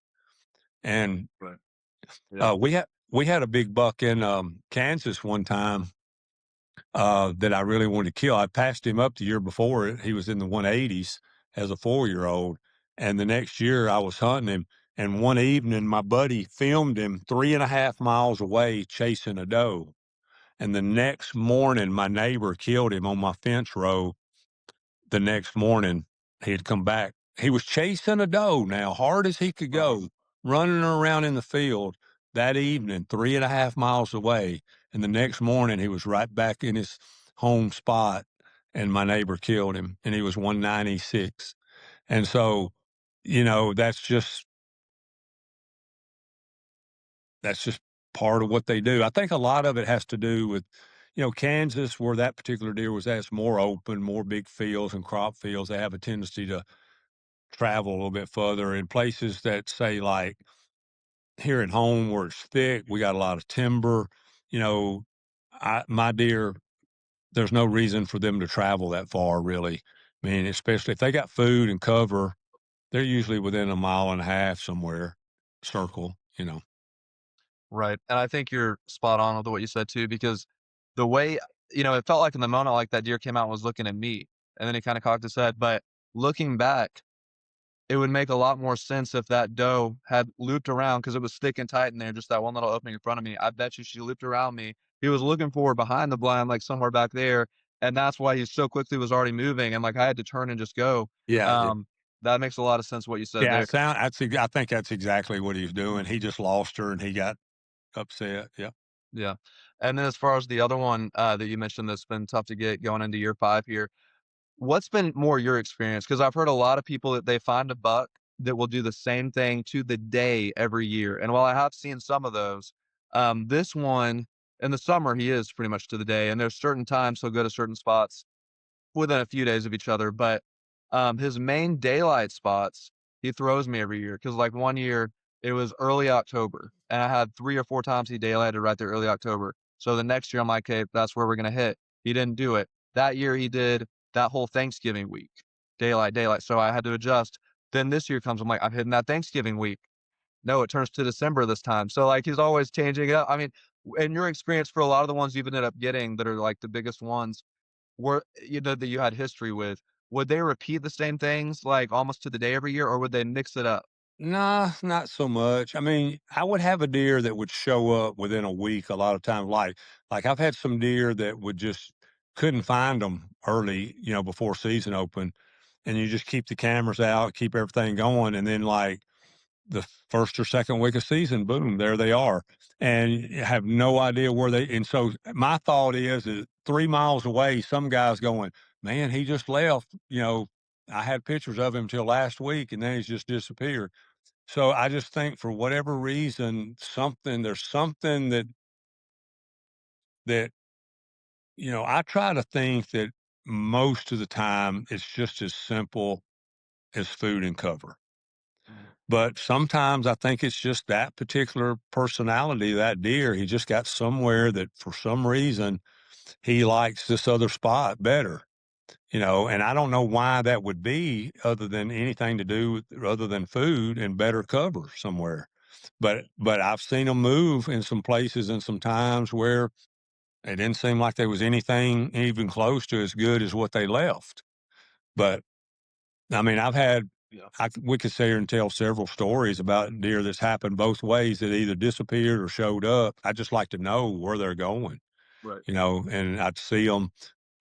And Right. Yeah. we had a big buck in Kansas one time that I really wanted to kill. I passed him up the year before. He was in the 180s as a 4-year-old. And the next year I was hunting him. And one evening, my buddy filmed him 3.5 miles away chasing a doe. And the next morning, my neighbor killed him on my fence row. The next morning, he had come back. He was chasing a doe now, hard as he could Wow. go, running around in the field that evening, 3.5 miles away. And the next morning, he was right back in his home spot, and my neighbor killed him, and he was 196. And so, that's just part of what they do. I think a lot of it has to do with, Kansas, where that particular deer was at, it's more open, more big fields and crop fields. They have a tendency to travel a little bit further in places that say like here at home where it's thick, we got a lot of timber, you know, my deer, there's no reason for them to travel that far really. I mean, especially if they got food and cover, they're usually within a mile and a half somewhere circle. Right, and I think you're spot on with what you said too, because the way it felt like in the moment, like that deer came out and was looking at me, and then he kinda cocked his head, but looking back, it would make a lot more sense if that doe had looped around because it was sticking tight in there, just that one little opening in front of me. I bet you she looped around me. He was looking for her behind the blind, like, somewhere back there, and that's why he so quickly was already moving, and, like, I had to turn and just go. Yeah, yeah. That makes a lot of sense what you said Yeah, there. it sound I think that's exactly what he's doing. He just lost her and he got upset. Yeah. Yeah, and then as far as the other one, that you mentioned that's been tough to get going into year 5 here, what's been more your experience? Because 'Cause I've heard a lot of people that they find a buck that will do the same thing to the day every year, and while I have seen some of those, this one in the summer, he is pretty much to the day, and there's certain times he'll go to certain spots within a few days of each other, but, his main daylight spots, he throws me every year because, like, one year, it was early October, and I had 3 or 4 times he daylighted right there early October. So the next year, I'm like, "Hey, that's where we're gonna hit." He didn't do it. That year, he did that whole Thanksgiving week, daylight, daylight, so I had to adjust. Then this year comes, I'm like, "I'm hitting that Thanksgiving week." No, it turns to December this time. So, like, he's always changing it up. I mean, in your experience for a lot of the ones you've ended up getting that are, like, the biggest ones, that you had history with, would they repeat the same things, like, almost to the day every year, or would they mix it up? Nah, not so much. I mean, I would have a deer that would show up within a week a lot of times. Like I've had some deer that would just couldn't find them early, before season open, and you just keep the cameras out, keep everything going, and then like the first or second week of season, boom, there they are, and you have no idea where they. And so my thought is 3 miles away, some guy's going, man, he just left. I had pictures of him till last week, and then he's just disappeared. So I just think for whatever reason, there's something that I try to think that most of the time it's just as simple as food and cover. Mhm. But sometimes I think it's just that particular personality, that deer. He just got somewhere that for some reason he likes this other spot better. And I don't know why that would be other than anything to do with other than food and better cover somewhere. But I've seen them move in some places and some times where it didn't seem like there was anything even close to as good as what they left. But I mean, Yeah, we could sit here and tell several stories about deer that's happened both ways that either disappeared or showed up. I just like to know where they're going, right. and I'd see them.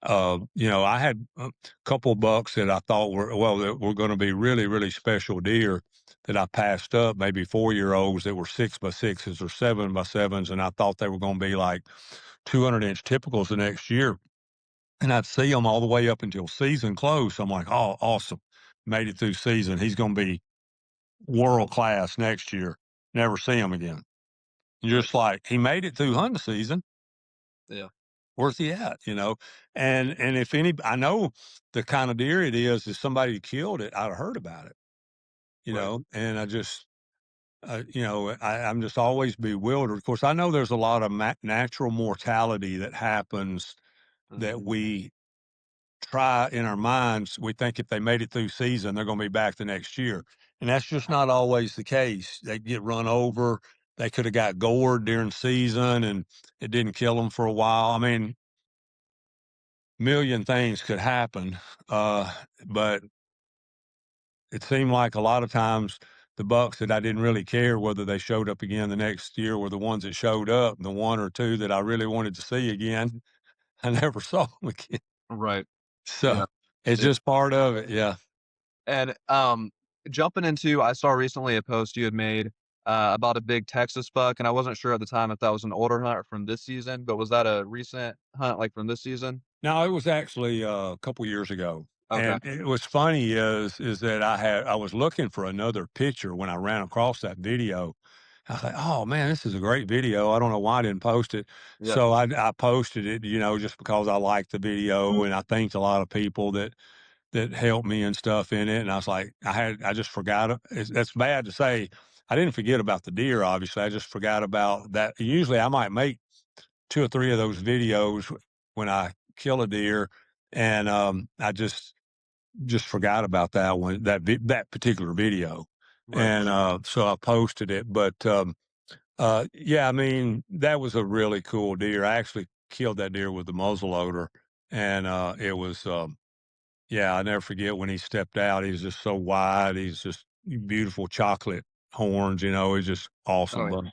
I had a couple bucks that I thought that were going to be really, really special deer that I passed up, maybe 4-year-olds that were 6x6s or 7x7s. And I thought they were going to be like 200-inch typicals the next year. And I'd see them all the way up until season close. I'm like, oh, awesome. Made it through season. He's going to be world class next year. Never see him again. Right. Just like he made it through hunting season. Yeah. Where's he at? And if any, I know the kind of deer it is somebody killed it, I'd have heard about it, Right. and I'm just always bewildered. Of course, I know there's a lot of natural mortality that happens that Mhm. we try in our minds. We think if they made it through season, they're going to be back the next year. And that's just not always the case. They get run over. They could have got gored during season and it didn't kill them for a while. I mean, million things could happen. But it seemed like a lot of times the bucks that I didn't really care whether they showed up again the next year were the ones that showed up. The one or two that I really wanted to see again, I never saw them again. Right. So Yeah. it's It just part of it. Yeah. and, jumping into I saw recently a post you had made, about a big Texas buck, and I wasn't sure at the time if that was an older hunt from this season, but was that a recent hunt, like, from this season? No, it was actually a couple years ago. Okay. And it was funny is that I was looking for another picture when I ran across that video. I thought, oh man, this is a great video. I don't know why I didn't post it. Yeah. So I posted it, just because I liked the video and I thanked a lot of people that helped me and stuff in it. And I was like, I just forgot. That's bad to say. I didn't forget about the deer, obviously. I just forgot about that. Usually I might make 2 or 3 of those videos when I kill a deer, and, I just forgot about that one, that particular video, Right. and, so I posted it, but, Yeah, I mean, that was a really cool deer. I actually killed that deer with the muzzle loader, and it was, yeah, I never forget when he stepped out. He's just so wide. He's just beautiful chocolate horns. He's just Oh, awesome. yeah. But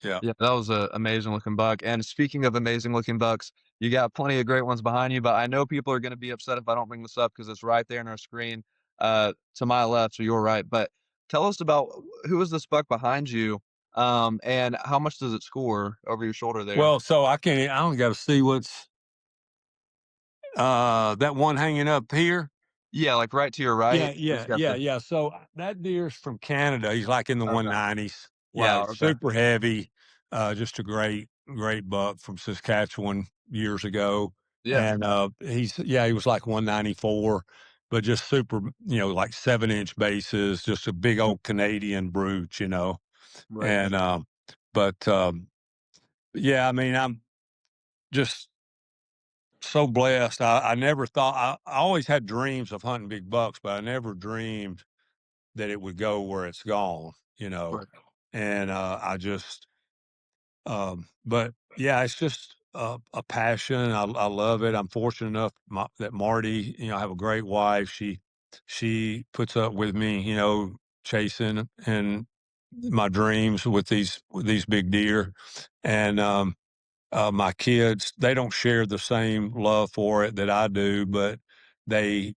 yeah. Yeah, that was a amazing looking buck, and speaking of amazing looking bucks, you got plenty of great ones behind you, but I know people are gonna be upset if I don't bring this up because it's right there in our screen, to my left, so you're right, but tell us about who is this buck behind you, and how much does it score over your shoulder there? Well, so I don't got to see what's that one hanging up here. Yeah, like, right to your right, Yeah, he's yeah, got yeah, the yeah. So that deer's from Canada. He's like in the okay. 190s. Yeah, Wow, okay. super heavy. Just a great buck from Saskatchewan years ago. Yeah, And he was like 194, but just super, like 7-inch bases, just a big mhm, old Canadian brute. right, And but yeah, I mean, I'm just so blessed. I never thought I always had dreams of hunting big bucks, but I never dreamed that it would go where it's gone. right, And I just, but yeah, it's just a passion. I love it. I'm fortunate enough that Marty, I have a great wife. She puts up with me, chasing and my dreams with these big deer, and my kids, they don't share the same love for it that I do, but they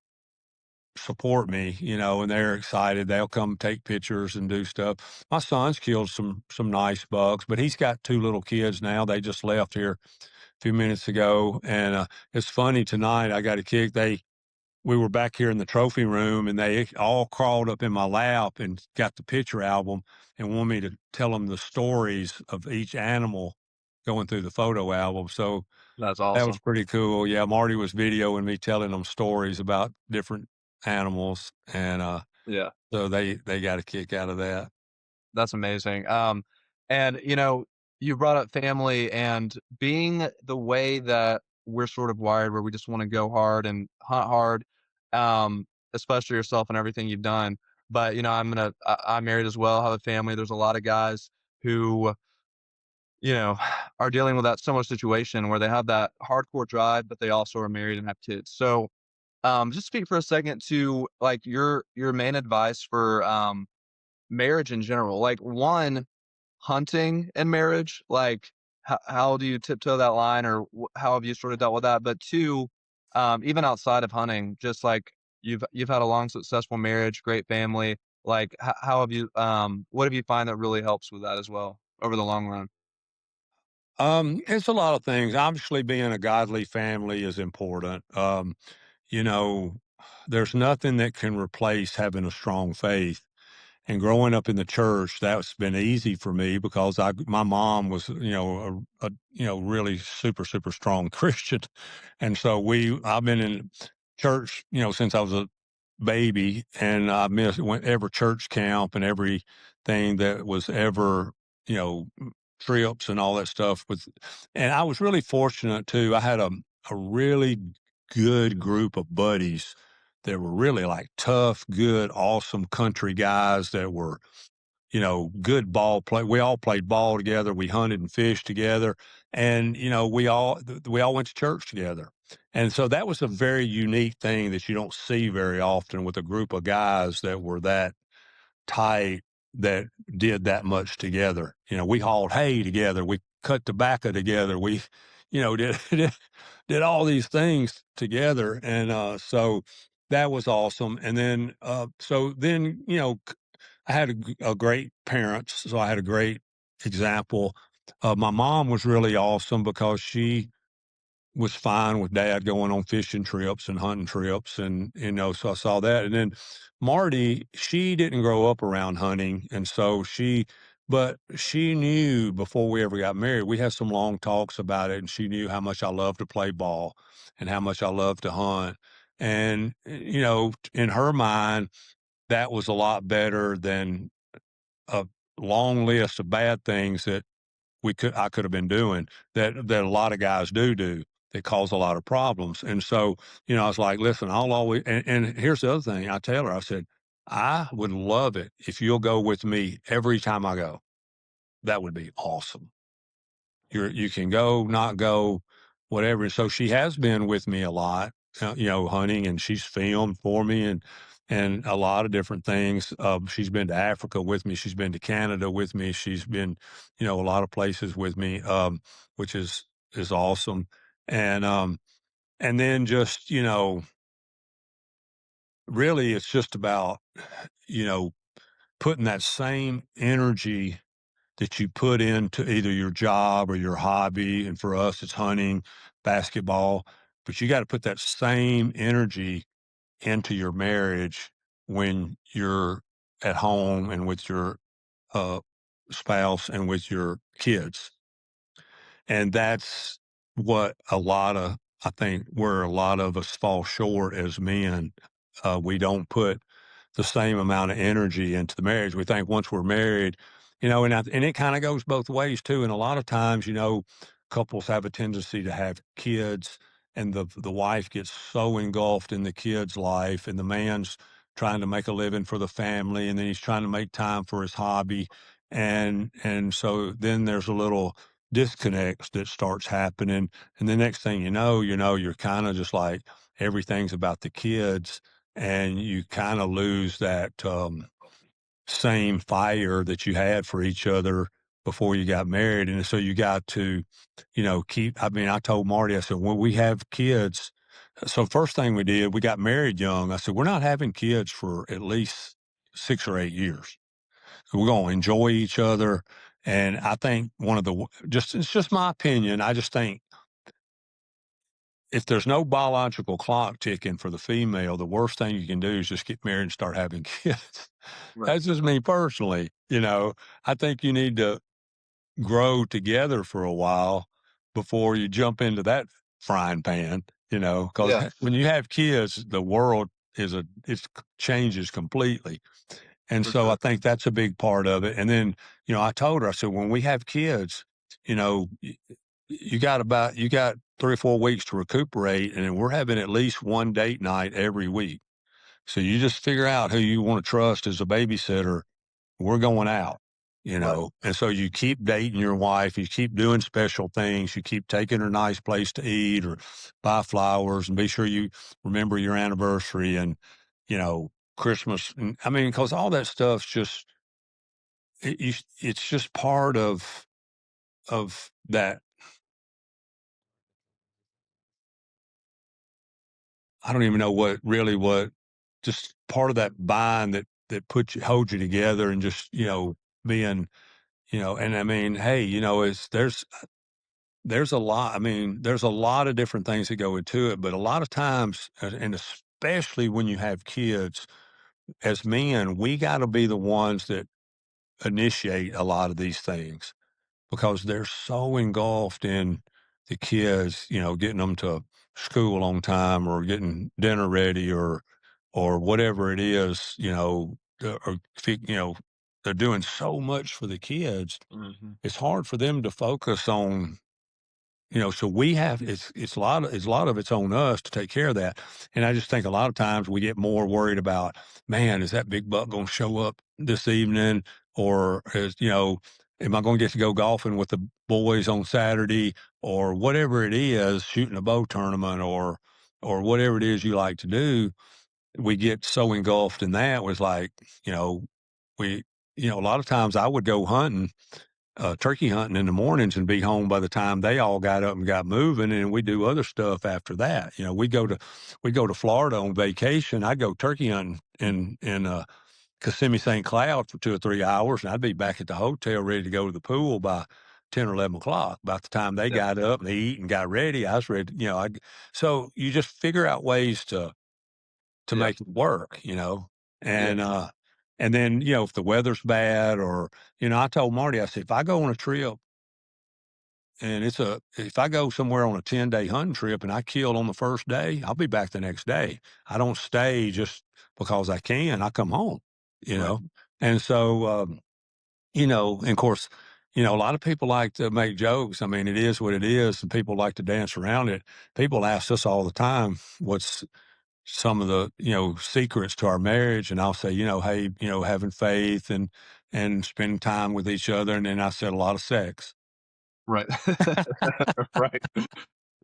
support me, and they're excited. They'll come take pictures and do stuff. My son's killed some nice bucks, but he's got two little kids now. They just left here a few minutes ago, and it's funny tonight. I got a kick. We were back here in the trophy room, and they all crawled up in my lap and got the picture album and want me to tell them the stories of each animal going through the photo album. So that's that was awesome. pretty cool. Yeah, Marty was videoing me telling them stories about different animals, and, Yeah. so they got a kick out of that. That's amazing. And you brought up family and being the way that we're sort of wired, where we just want to go hard and hunt hard, especially yourself and everything you've done. But I'm married as well, have a family. There's a lot of guys who are dealing with that similar situation where they have that hardcore drive, but they also are married and have kids. So, just speak for a second to like your main advice for marriage in general. Like one, hunting and marriage, like, how do you tiptoe that line or how have you sort of dealt with that? But two, even outside of hunting, just like you've had a long, successful marriage, great family. Like, how have you, what have you find that really helps with that as well over the long run? It's a lot of things. Obviously, being a godly family is important. You know, there's nothing that can replace having a strong faith. And growing up in the church, that's been easy for me because my mom was, really super, super strong Christian. And so I've been in church, since I was a baby, and went every church camp and everything that was ever, you know, trips and all that stuff and I was really fortunate too. I had a really good group of buddies that were really like tough, good, awesome country guys that were, good ball play. We all played ball together. We hunted and fished together, and we all went to church together. And so that was a very unique thing that you don't see very often with a group of guys that were that tight, that did that much together. We hauled hay together. We cut tobacco together. We, did all these things together, and so that was awesome. And then, I had a great parents, so I had a great example. My mom was really awesome because she was fine with dad going on fishing trips and hunting trips, and so I saw that. And then Marty, she didn't grow up around hunting, and so but she knew before we ever got married. We had some long talks about it, and she knew how much I loved to play ball and how much I loved to hunt. And in her mind, that was a lot better than a long list of bad things that I could have been doing that a lot of guys do that cause a lot of problems. And so, I was like, listen, I'll always and here's the other thing. I tell her, I said, I would love it if you'll go with me every time I go. that would be awesome. You can go, not go, whatever. So she has been with me a lot, hunting, and she's filmed for me and a lot of different things. She's been to Africa with me. She's been to Canada with me. She's been, a lot of places with me, which is awesome. And then just, really it's just about, you know, putting that same energy that you put into either your job or your hobby. And for us, it's hunting, basketball, but you got to put that same energy into your marriage when you're at home and with your uh, spouse and with your kids. And that's what I think where a lot of us fall short as men. We don't put the same amount of energy into the marriage. We think once we're married, and it kind of goes both ways too. And a lot of times, couples have a tendency to have kids, and the wife gets so engulfed in the kid's life, and the man's trying to make a living for the family, and then he's trying to make time for his hobby, and so then there's a little disconnect that starts happening, and the next thing you're kind of just like everything's about the kids, and you kind of lose that same fire that you had for each other before you got married. And so you got to, I mean, I told Marty, I said, when we have kids, so first thing we did, we got married young. I said, we're not having kids for at least 6 or 8 years. We're going to enjoy each other. And I think it's just my opinion. I just think if there's no biological clock ticking for the female, the worst thing you can do is just get married and start having kids. Right. That's just me personally. I think you need to grow together for a while before you jump into that frying pan, because Yeah, when you have kids, the world it changes completely. And for so I sure. think that's a big part of it. And then, I told her, I said, when we have kids, you know, y- you got 3 or 4 weeks to recuperate, and then we're having at least one date night every week. So you just figure out who you want to trust as a babysitter. We're going out, Right. and so you keep dating your wife, you keep doing special things, you keep taking her nice place to eat or buy flowers, and be sure you remember your anniversary and, Christmas. And I mean, because all that stuff's just, it's just part of that. I don't even know what just part of that bind that holds you together, and just, being, and I mean, hey, there's a lot. I mean, there's a lot of different things that go into it, but a lot of times, and especially when you have kids, as men, we got to be the ones that initiate a lot of these things, because they're so engulfed in the kids, getting them to school on time, or getting dinner ready, or whatever it is, or they're doing so much for the kids. Hmm. It's hard for them to focus on, so we have, it's a lot of it's on us to take care of that. And I just think a lot of times we get more worried about, man, is that big buck going to show up this evening? Or am I going to get to go golfing with the boys on Saturday, or whatever it is, shooting a bow tournament, or whatever it is you like to do. We get so engulfed in that, was like, you know, we, a lot of times I would go hunting, turkey hunting in the mornings, and be home by the time they all got up and got moving, and we do other stuff after that. We go to Florida on vacation. I'd go turkey hunting in Kissimmee St. Cloud for 2 or 3 hours, and I'd be back at the hotel ready to go to the pool by 10 or 11 o'clock. By the time they Yeah. got up and they eat and got ready, I was ready. So you just figure out ways to Yeah. make it work, Yeah. and and then, if the weather's bad, or, I told Marty, I said, if I go on a trip, and if I go somewhere on a 10-day hunting trip and I kill on the first day, I'll be back the next day. I don't stay just because I can. I come home, you Right. know? And so, and of course, a lot of people like to make jokes. I mean, it is what it is, and people like to dance around it. People ask us all the time, what's some of the, secrets to our marriage. And I'll say, hey, having faith, and and spend time with each other. And then I said a lot of sex. Right. Right.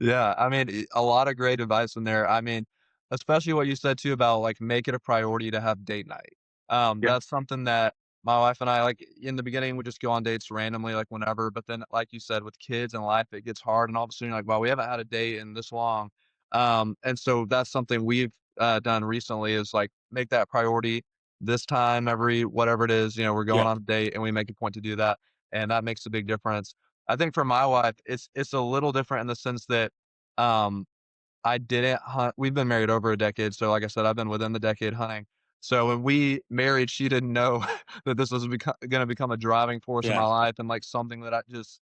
Yeah, I mean, a lot of great advice in there. I mean, especially what you said too about like make it a priority to have date night. Yeah. That's something that my wife and I like in the beginning we just go on dates randomly, like whenever. But then, like you said, with kids and life, it gets hard, and all of a sudden you're like, well, we haven't had a date in this long. And so that's something we've done recently is like make that priority this time every whatever it is. We're going Yeah. on a date, and we make a point to do that, and that makes a big difference. I think for my wife, it's a little different in the sense that, um, I didn't hunt we've been married over a decade, so like I said, I've been within the decade hunting. So when we married, she didn't know that this was gonna become a driving force in Yeah. my life and, like, something that I just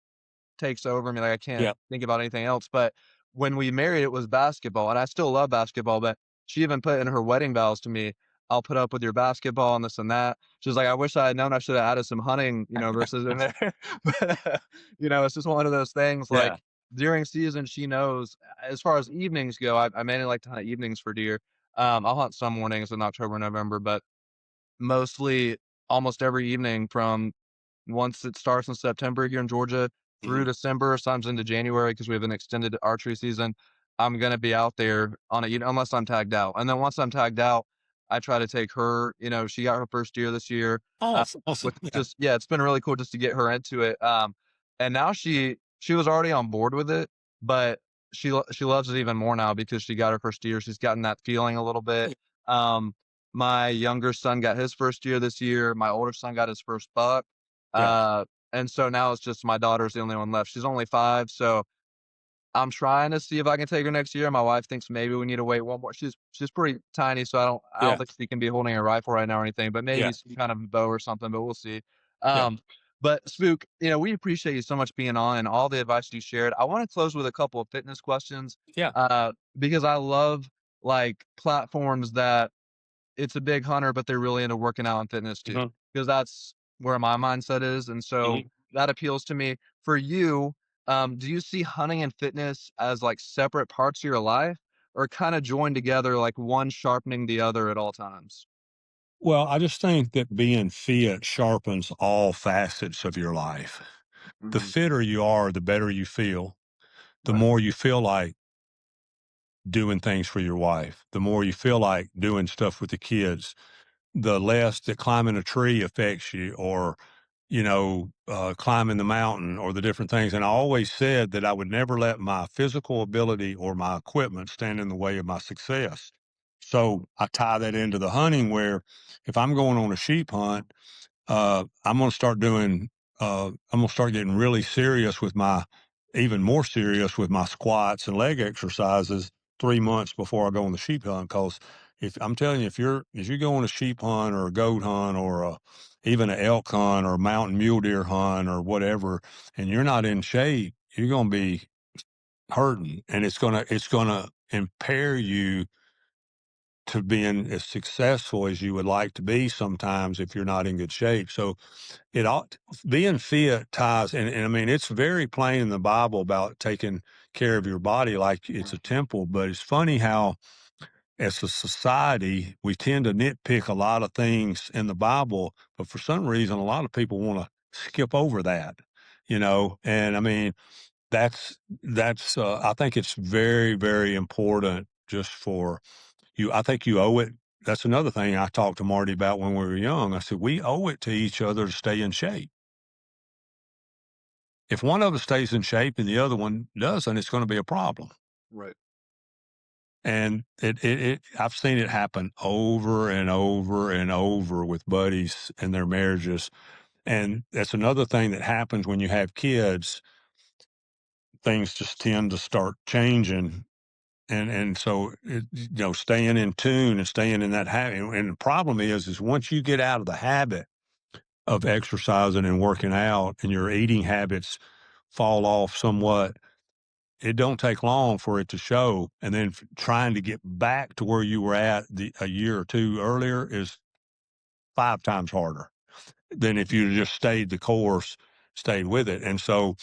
takes over me, like, I can't Yeah. think about anything else, but when we married, it was basketball, and I still love basketball, but she even put in her wedding vows to me, "I'll put up with your basketball and this and that." She was like, "I wish I had known I should have added some hunting, verses in there." But, it's just one of those things, Yeah. like, during season, she knows as far as evenings go, I mainly like to hunt evenings for deer. I'll hunt some mornings in October, November, but mostly almost every evening from once it starts in September here in Georgia through Mhm. December, sometimes into January because we have an extended archery season, I'm gonna be out there on unless I'm tagged out. And then once I'm tagged out, I try to take her, she got her first deer this year, Oh, which awesome. is Yeah. just yeah, it's been really cool just to get her into it. And now she was already on board with it, but she loves it even more now because she got her first deer. She's gotten that feeling a little bit. Um, my younger son got his first deer this year. My older son got his first buck. Yeah. Uh, and so now it's just my daughter's the only one left. She's only 5, so I'm trying to see if I can take her next year. My wife thinks maybe we need to wait one more. She's pretty tiny, so I don't Yeah. think she can be holding a rifle right now or anything, but maybe Yeah. some kind of bow or something, but we'll see. Yeah. But Spook, we appreciate you so much being on and all the advice you shared. I want to close with a couple of fitness questions, Yeah. because I love like platforms that it's a big hunter, but they're really into working out and fitness too, Mhm. because that's where my mindset is, and so Mhm. that appeals to me. For you, do you see hunting and fitness as, like, separate parts of your life or kinda joined together, like, one sharpening the other at all times? Well, I just think that being fit sharpens all facets of your life. The Mhm. fitter you are, the better you feel. The Right. more you feel like doing things for your wife, the more you feel like doing stuff with the kids, the less that climbing a tree affects you or, climbing the mountain or the different things. And I always said that I would never let my physical ability or my equipment stand in the way of my success. So I tie that into the hunting where if I'm going on a sheep hunt, I'm going to start doing, I'm going to start getting really serious with even more serious with my squats and leg exercises 3 months before I go on the sheep hunt. Cause if I'm telling you, if you go on a sheep hunt or a goat hunt or even an elk hunt or a mountain mule deer hunt or whatever, and you're not in shape, you're going to be hurting and it's going to impair you to being as successful as you would like to be sometimes if you're not in good shape. So it ought being fit ties, and I mean it's very plain in the Bible about taking care of your body like it's a temple. But it's funny how, as a society, we tend to nitpick a lot of things in the Bible, but for some reason, a lot of people want to skip over that. And I mean that's I think it's very very important just for you. I think you owe it. That's another thing I talked to Marty about when we were young. I said we owe it to each other to stay in shape. If one of us stays in shape and the other one doesn't, it's going to be a problem. Right. And I've seen it happen over and over and over with buddies and their marriages. And that's another thing that happens when you have kids. Things just tend to start changing. And so, staying in tune and staying in that habit. And the problem is once you get out of the habit of exercising and working out and your eating habits fall off somewhat, it don't take long for it to show, and then trying to get back to where you were at a year or 2 earlier is 5 times harder than if you just stayed the course, stayed with it. And so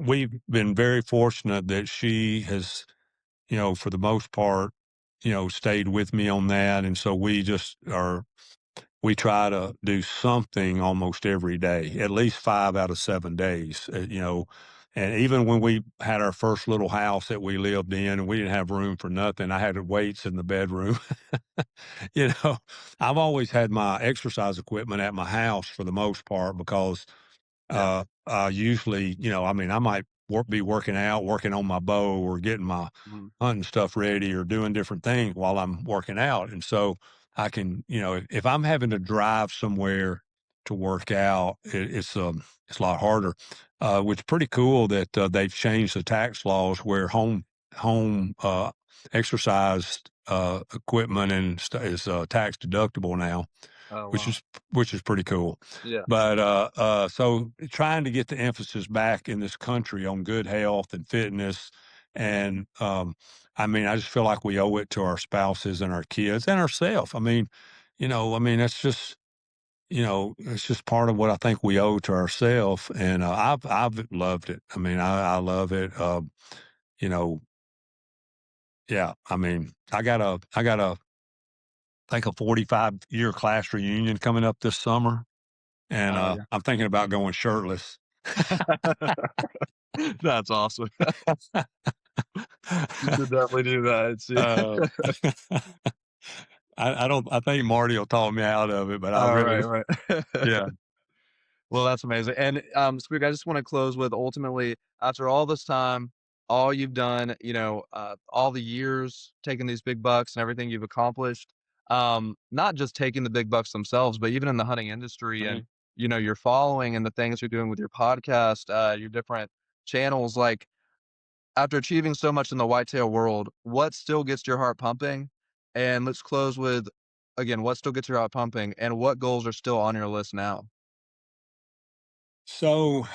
we've been very fortunate that she has, for the most part, stayed with me on that, and so we just are we try to do something almost every day, at least 5 out of 7 days, and even when we had our first little house that we lived in and we didn't have room for nothing, I had weights in the bedroom. You know, I've always had my exercise equipment at my house for the most part because Yeah. usually, I mean, I might be working out, working on my bow, or getting my Mhm. hunting stuff ready, or doing different things while I'm working out. And so I can, if I'm having to drive somewhere to work out, it's a lot harder. Which pretty cool that they've changed the tax laws where home exercise equipment is tax deductible now, Oh, which wow. is which is pretty cool. Yeah. But so trying to get the emphasis back in this country on good health and fitness, and I mean, I just feel like we owe it to our spouses and our kids and ourselves. I mean, that's just it's just part of what I think we owe to ourselves, and I've loved it. I mean, I love it. You know, yeah. I mean, I got a think a 45-year class reunion coming up this summer. And, Oh, yeah. I'm thinking about going shirtless. That's awesome. You should definitely do that, see. Uh, I think Marty will talk me out of it, but I All right, really right. yeah. Well, that's amazing. And, Spook, I just wanna close with ultimately, after all this time, all you've done, all the years taking these big bucks and everything you've accomplished, not just taking the big bucks themselves, but even in the hunting industry and, Mhm. your following and the things you're doing with your podcast, your different channels, like, after achieving so much in the whitetail world, what still gets your heart pumping? And let's close with, again, what still gets your heart pumping, and what goals are still on your list now? So,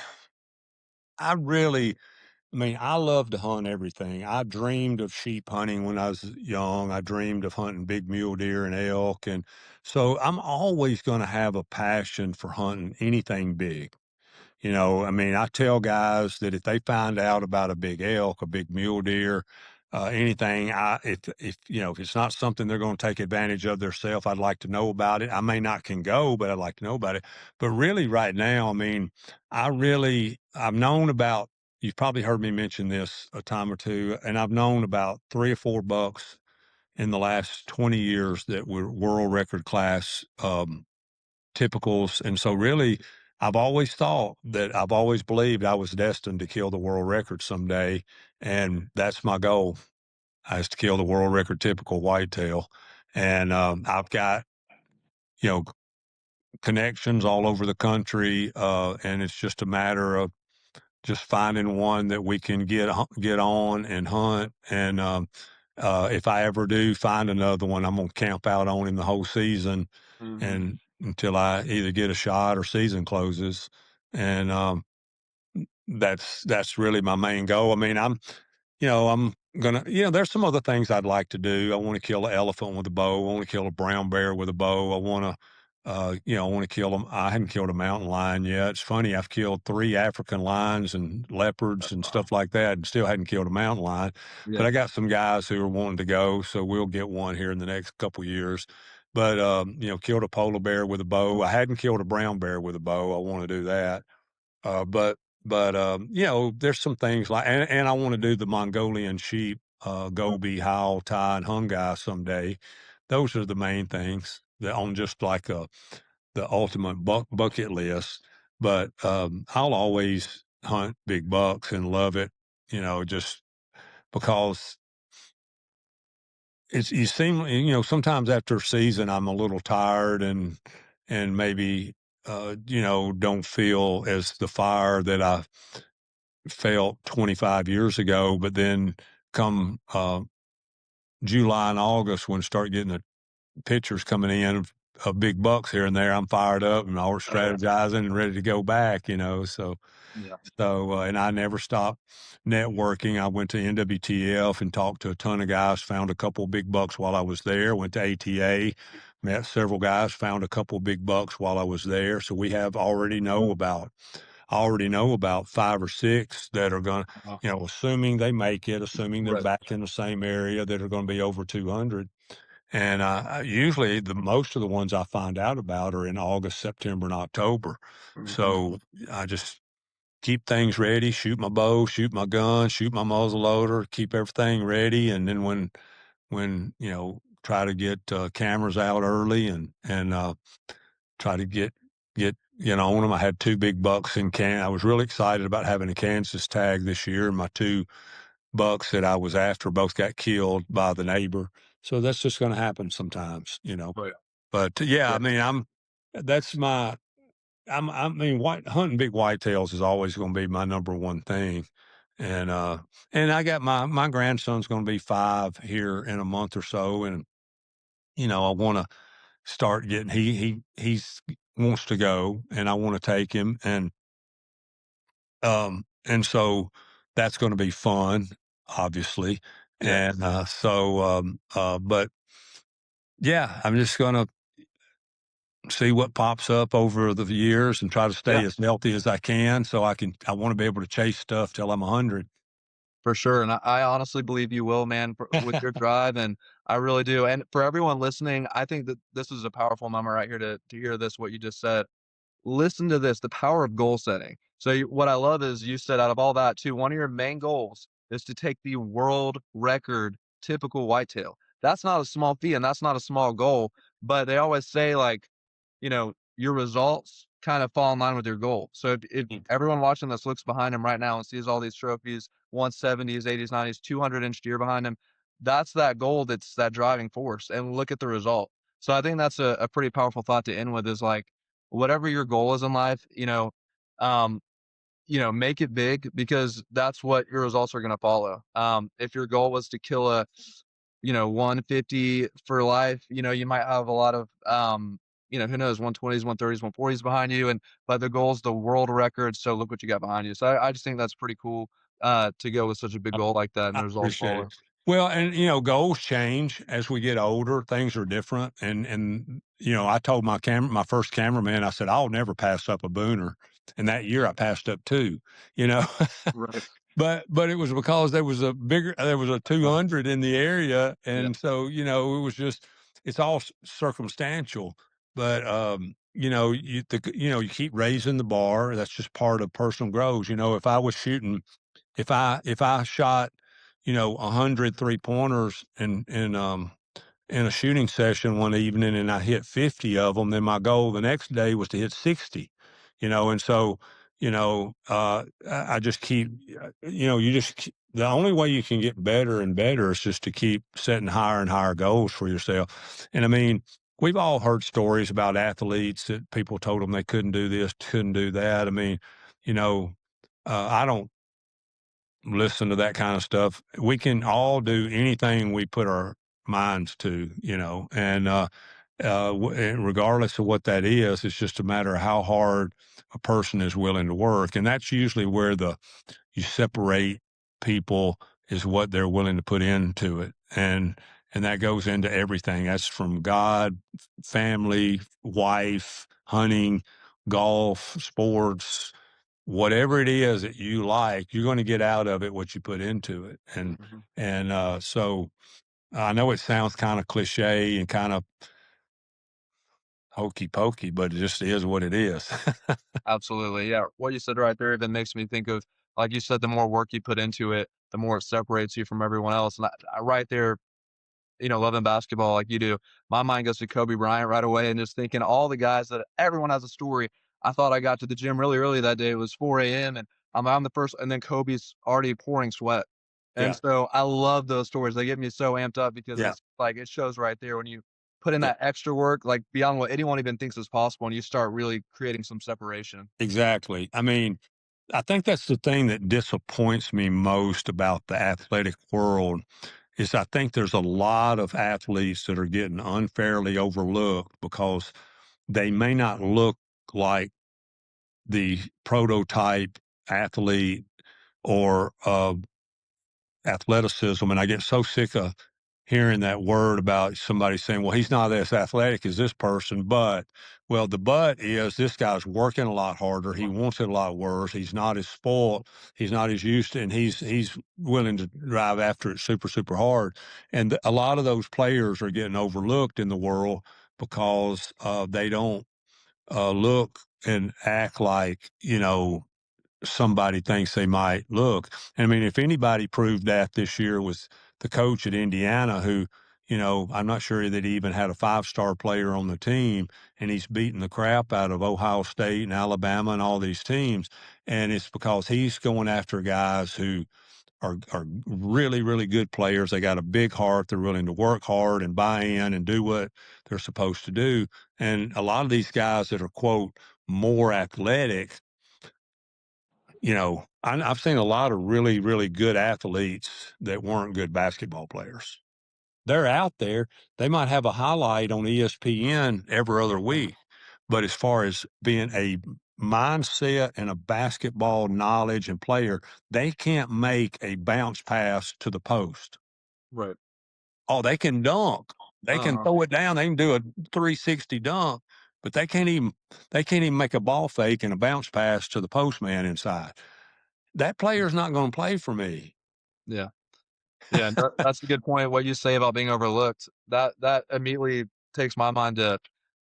I really I mean, I love to hunt everything. I dreamed of sheep hunting when I was young. I dreamed of hunting big mule deer and elk, and so I'm always gonna have a passion for hunting anything big. I mean, I tell guys that if they find out about a big elk, a big mule deer, anything, if it's not something they're going to take advantage of themselves, I'd like to know about it. I may not can go, but I'd like to know about it. But really, right now, I mean, I've known about. You've probably heard me mention this a time or two, and I've known about 3 or 4 bucks in the last 20 years that were world record class typicals. And so really, I've always believed I was destined to kill the world record someday. And that's my goal, is to kill the world record typical whitetail. And I've got, you know, connections all over the country. And it's just a matter of just finding one that we can get on and hunt. And if I ever do find another one, I'm gonna camp out on him the whole season, Mhm. and until I either get a shot or season closes. And that's really my main goal. I mean, I'm gonna, there's some other things I'd like to do. I want to kill an elephant with a bow. I want to kill a brown bear with a bow. I want to kill them. I haven't killed a mountain lion yet. It's funny. I've killed 3 African lions and leopards and Wow. stuff like that, and still hadn't killed a mountain lion. But Yeah. I got some guys who are wanting to go, so we'll get one here in the next couple years. But killed a polar bear with a bow. I hadn't killed a brown bear with a bow. I want to do that. But there's some things like, and I want to do the Mongolian sheep, goby, howl, tie, and hungai someday. Those are the main things that on just like the ultimate bucket list. But I'll always hunt big bucks and love it, just because sometimes after a season I'm a little tired and maybe don't feel as the fire that I felt 25 years ago. But then come July and August, when start getting the pictures coming in of big bucks here and there, I'm fired up and all Oh, yeah. strategizing and ready to go back. Yeah. And I never stopped networking. I went to NWTF and talked to a ton of guys, found a couple of big bucks while I was there, went to ATA, met several guys, found a couple of big bucks while I was there. So we have already know about 5 or 6 that are going to, Uh-huh. assuming they make it, assuming they're Right. back in the same area, that are going to be over 200. And usually the most of the ones I find out about are in August, September, and October. Mhm. So I just keep things ready, shoot my bow, shoot my gun, shoot my muzzle loader, keep everything ready, and then when try to get cameras out early and try to get on them. I had two big bucks in can. I was really excited about having a Kansas tag this year, and my two bucks that I was after both got killed by the neighbor. So that's just going to happen sometimes. Right. But yeah, I Yeah, mean, that's my I mean, hunting big whitetails is always going to be my number one thing. And I got my grandson's going to be 5 here in a month or so, and I want to start getting he's wants to go, and I want to take him, and so that's going to be fun, obviously. yeah, And but yeah, I'm just going to see what pops up over the years and try to yeah, stay as healthy as I can so I want to be able to chase stuff till I'm 100. for sure. And I honestly believe you will, man, with your drive, and I really do. And for everyone listening, I think that this is a powerful moment right here to hear this what you just said. Listen to this, the power of goal setting. So what I love is you said out of all that too, one of your main goals is to take the world record typical whitetail. That's not a small feat and that's not a small goal, but they always say like, your results kind of fall in line with your goal. So if Mm. everyone watching this looks behind him right now and sees all these trophies, 170s, 80s, 90s, 200-inch deer behind him, that's that goal that's that driving force. And look at the result. So I think that's a pretty powerful thought to end with is like, whatever your goal is in life, um, make it big because that's what your results are going to follow. If your goal was to kill a, 150 for life, you might have a lot of, who knows, 120s, 130s, 140s behind you. But the goal is the world record. So look what you got behind you. So I just think that's pretty cool, to go with such a big goal like that and I the results appreciate it. follow. Well, and goals change as we get older. Things are different, and I told my first cameraman, I said, I'll never pass up a booner, and that year I passed up two. You know, Right. but it was because there was a Right. 200 in the area, Yeah. and so it was just it's all circumstantial. But you keep raising the bar. That's just part of personal growth. If I was shooting if I shot, 100 3-pointers in a shooting session one evening and I hit 50 of them, then my goal the next day was to hit 60, and so, I just keep, the only way you can get better and better is just to keep setting higher and higher goals for yourself. And I mean, we've all heard stories about athletes that people told them they couldn't do this, couldn't do that. I mean, you know, I don't listen to that kind of stuff. We can all do anything we put our minds to, and regardless of what that is, it's just a matter of how hard a person is willing to work. And that's usually where you separate people is what they're willing to put into it. And that goes into everything. That's from God, family, wife, hunting, golf, sports, whatever it is that you like, you're going to get out of it what you put into it. Mhm. So I know it sounds kind of cliche and kind of hokey pokey, but it just is what it is. Absolutely. Yeah. What you said right there even makes me think of, like you said, the more work you put into it, the more it separates you from everyone else. And right there, loving basketball like you do, my mind goes to Kobe Bryant right away and just thinking all the guys that everyone has a story. I thought I got to the gym really early that day. It was 4 a.m. and I'm the first, and then Kobe's already pouring sweat. And Yeah. so I love those stories. They get me so amped up because Yeah. it's like it shows right there when you put in Yeah. that extra work, like beyond what anyone even thinks is possible, and you start really creating some separation. Exactly. I mean, I think that's the thing that disappoints me most about the athletic world is I think there's a lot of athletes that are getting unfairly overlooked because they may not look like the prototype athlete or athleticism. And I get so sick of hearing that word about somebody saying, well, he's not as athletic as this person, but, well, the but is this guy's working a lot harder. He wants it a lot worse. He's not as spoiled. He's not as used to, and he's willing to drive after it super, super hard. And a lot of those players are getting overlooked in the world because they don't look and act like, somebody thinks they might look. I mean, if anybody proved that this year was the coach at Indiana, who, I'm not sure that he even had a 5-star player on the team, and he's beating the crap out of Ohio State and Alabama and all these teams. And it's because he's going after guys who are really, really good players. They got a big heart. They're willing to work hard and buy in and do what they're supposed to do. And a lot of these guys that are, quote, more athletic, I've seen a lot of really, really good athletes that weren't good basketball players. They're out there. They might have a highlight on ESPN every other week. But as far as being a mindset and a basketball knowledge and player, they can't make a bounce pass to the post. Right. Oh, they can dunk. They can Uh-huh. throw it down. They can do a 360 dunk, but they can't even make a ball fake and a bounce pass to the postman inside. That player's not gonna play for me. Yeah. Yeah, that's a good point, what you say about being overlooked. That immediately takes my mind to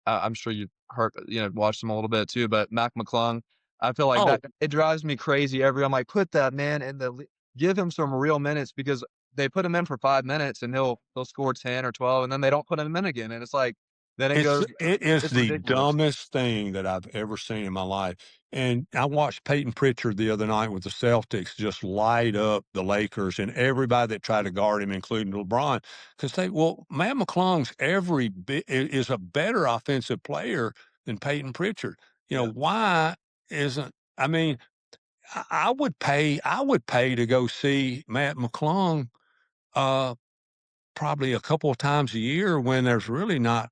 I'm sure you've heard watched him a little bit too, but Mac McClung, I feel like Oh, that it drives me crazy I'm like, "Put that man in the lea give him some real minutes," because they put him in for 5 minutes and he'll score 10 or 12, and then they don't put him in again, and it's like then it It's goes it is it's the ridiculous. dumbest thing that I've ever seen in my life, and I watched Peyton Pritchard the other night with the Celtics just light up the Lakers and everybody that tried to guard him, including LeBron, 'cause Matt McClung's every bit is a better offensive player than Peyton Pritchard. Yeah, Why isn't I mean, I would pay to go see Matt McClung, uh, probably a couple of times a year when there's really not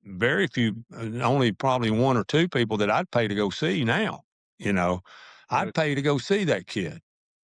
very few, only probably 1 or 2 people that I'd pay to go see now, you know? I'd right. pay to go see that kid.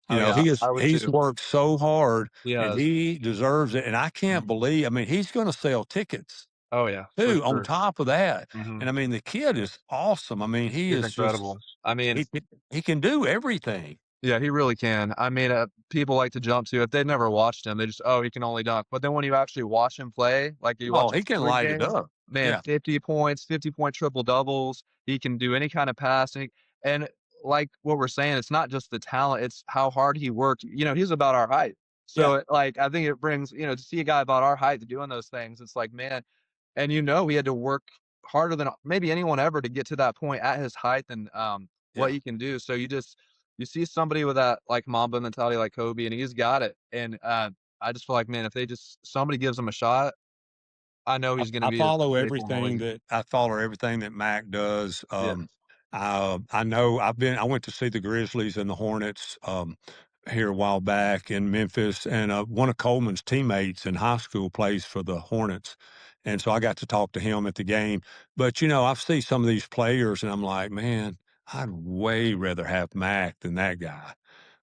Oh, yeah, I would He's too. worked so hard, He and has. he deserves it, and I can't Mhm. believe, I mean, he's gonna sell tickets Oh, yeah, for too on sure. top of that, Mhm. and I mean, the kid is awesome. I mean, he He's is just incredible. I mean he can do everything. yeah, he really can. I mean, people like to jump to if they've never watched him, they just, "Oh, he can only dunk." But then when you actually watch him play, like you Oh, watch a he can spring light it game, up. man, Yeah, 50 points, 50-point triple doubles. He can do any kind of pass, and like what we're saying, it's not just the talent, it's how hard he worked. He's about our height. yeah, So, like, I think it brings to see a guy about our height doing those things, it's like, man, and he had to work harder than maybe anyone ever to get to that point at his height and, what yeah. he can do. So you see somebody with that, like, Mamba mentality like Kobe, and he's got it, and, I just feel like, man, if somebody gives him a shot, I know he's gonna be a staple in the league. I follow everything that Mac does. Yeah, I know I went to see the Grizzlies and the Hornets, here a while back in Memphis, and, one of Coleman's teammates in high school plays for the Hornets, and so I got to talk to him at the game. But, I see some of these players, and I'm like, "Man, I'd way rather have Mac than that guy."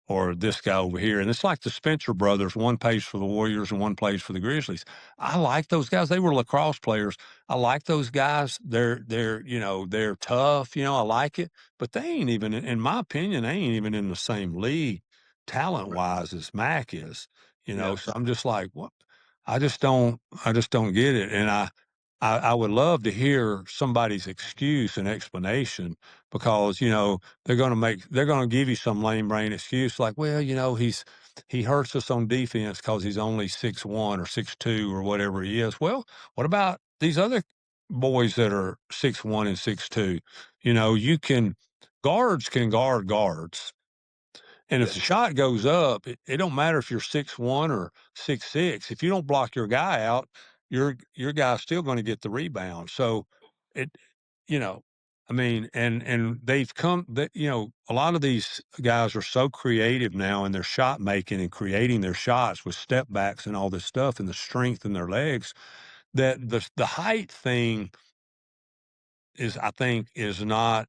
Or this guy over here. And it's like the Spencer brothers. One plays for the Warriors and one plays for the Grizzlies. I like those guys. They were lacrosse players. I like those guys. They're tough. I like it. But they ain't even, in my opinion, they ain't even in the same league talent right. wise as Mac is. Yeah, So I'm just like, what? I just don't get it. And I would love to hear somebody's excuse and explanation because, they're gonna give you some lame brain excuse like, well, he hurts us on defense because he's only 6'1" or 6'2" or whatever he is. Well, what about these other boys that are 6'1" and 6'2"? You can guards can guard guards. And yeah, if the shot goes up, it don't matter if you're 6'1" or 6'6". If you don't block your guy out, your guy's still gonna get the rebound. So it you know, I mean, and they've come that a lot of these guys are so creative now in their shot making and creating their shots with step backs and all this stuff and the strength in their legs that the height thing I think is not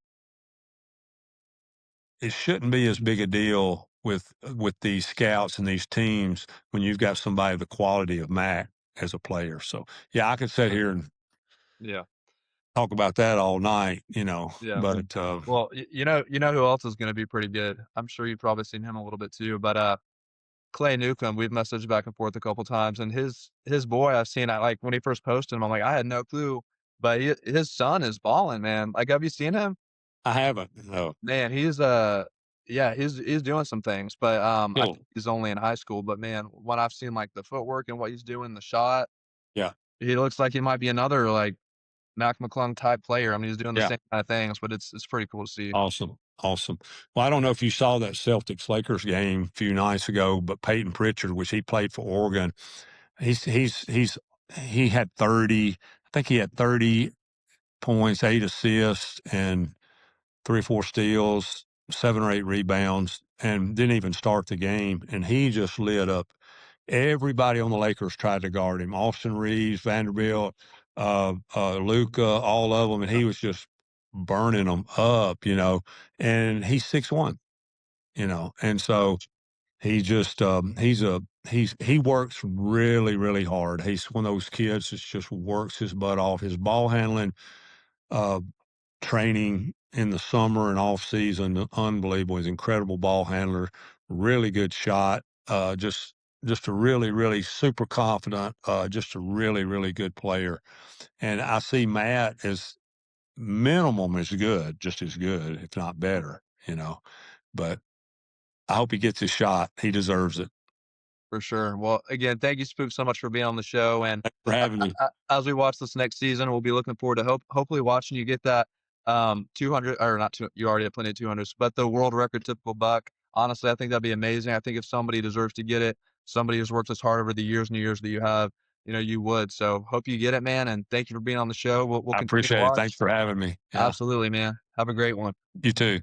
it shouldn't be as big a deal with these scouts and these teams when you've got somebody the quality of Mac as a player. So yeah, I could sit here and Yeah. talk about that all night, you know. Yeah. But Well, you know who else is gonna be pretty good? I'm sure you've probably seen him a little bit too, but, Clay Newcomb, we've messaged back and forth a couple times, and his boy I've seen, I like, when he first posted him, I'm like, I had no clue, but his son is balling, man. Like, have you seen him? I haven't. No. Man, yeah, he's doing some things, but, I Cool. think he's only in high school, but man, when I've seen, like, the footwork and what he's doing, the shot, Yeah. he looks like he might be another, like, Mac McClung type player. I mean, he's doing the Yeah. same kind of things, but it's pretty cool to see. Awesome. Awesome. Well, I don't know if you saw that Celtics Lakers game a few nights ago, but Peyton Pritchard, which he played for Oregon, he had 30, I think he had 30 points, 8 assists, and 3 or 4 steals, 7 or 8 rebounds, and didn't even start the game. And he just lit up. Everybody on the Lakers tried to guard him. Austin Reeves, Vanderbilt, Luca, all of them, and he was just burning them up, you know. And he's 6'1", you know, and so he just he works really really hard. He's one of those kids that just works his butt off. His ball handling, uh, training in the summer and off season, unbelievable. He's an incredible ball handler, really good shot. Just a really, really super confident, just a really, really good player. And I see Matt as minimum as good, just as good, if not better, you know. But I hope he gets his shot. He deserves it. For sure. Well, again, thank you, Spook, so much for being on the show. And Thanks for having me. as we watch this next season, we'll be looking forward to hopefully watching you get that 200 or not two. You already have plenty of 200s, but the world record typical buck. Honestly, I think that'd be amazing. I think if somebody deserves to get it, somebody who's worked as hard over the years and years that you have, you would. So hope you get it, man. And thank you for being on the show. We'll I continue to appreciate it. watch. Thanks for having me. Yeah. Absolutely, man. Have a great one. You too.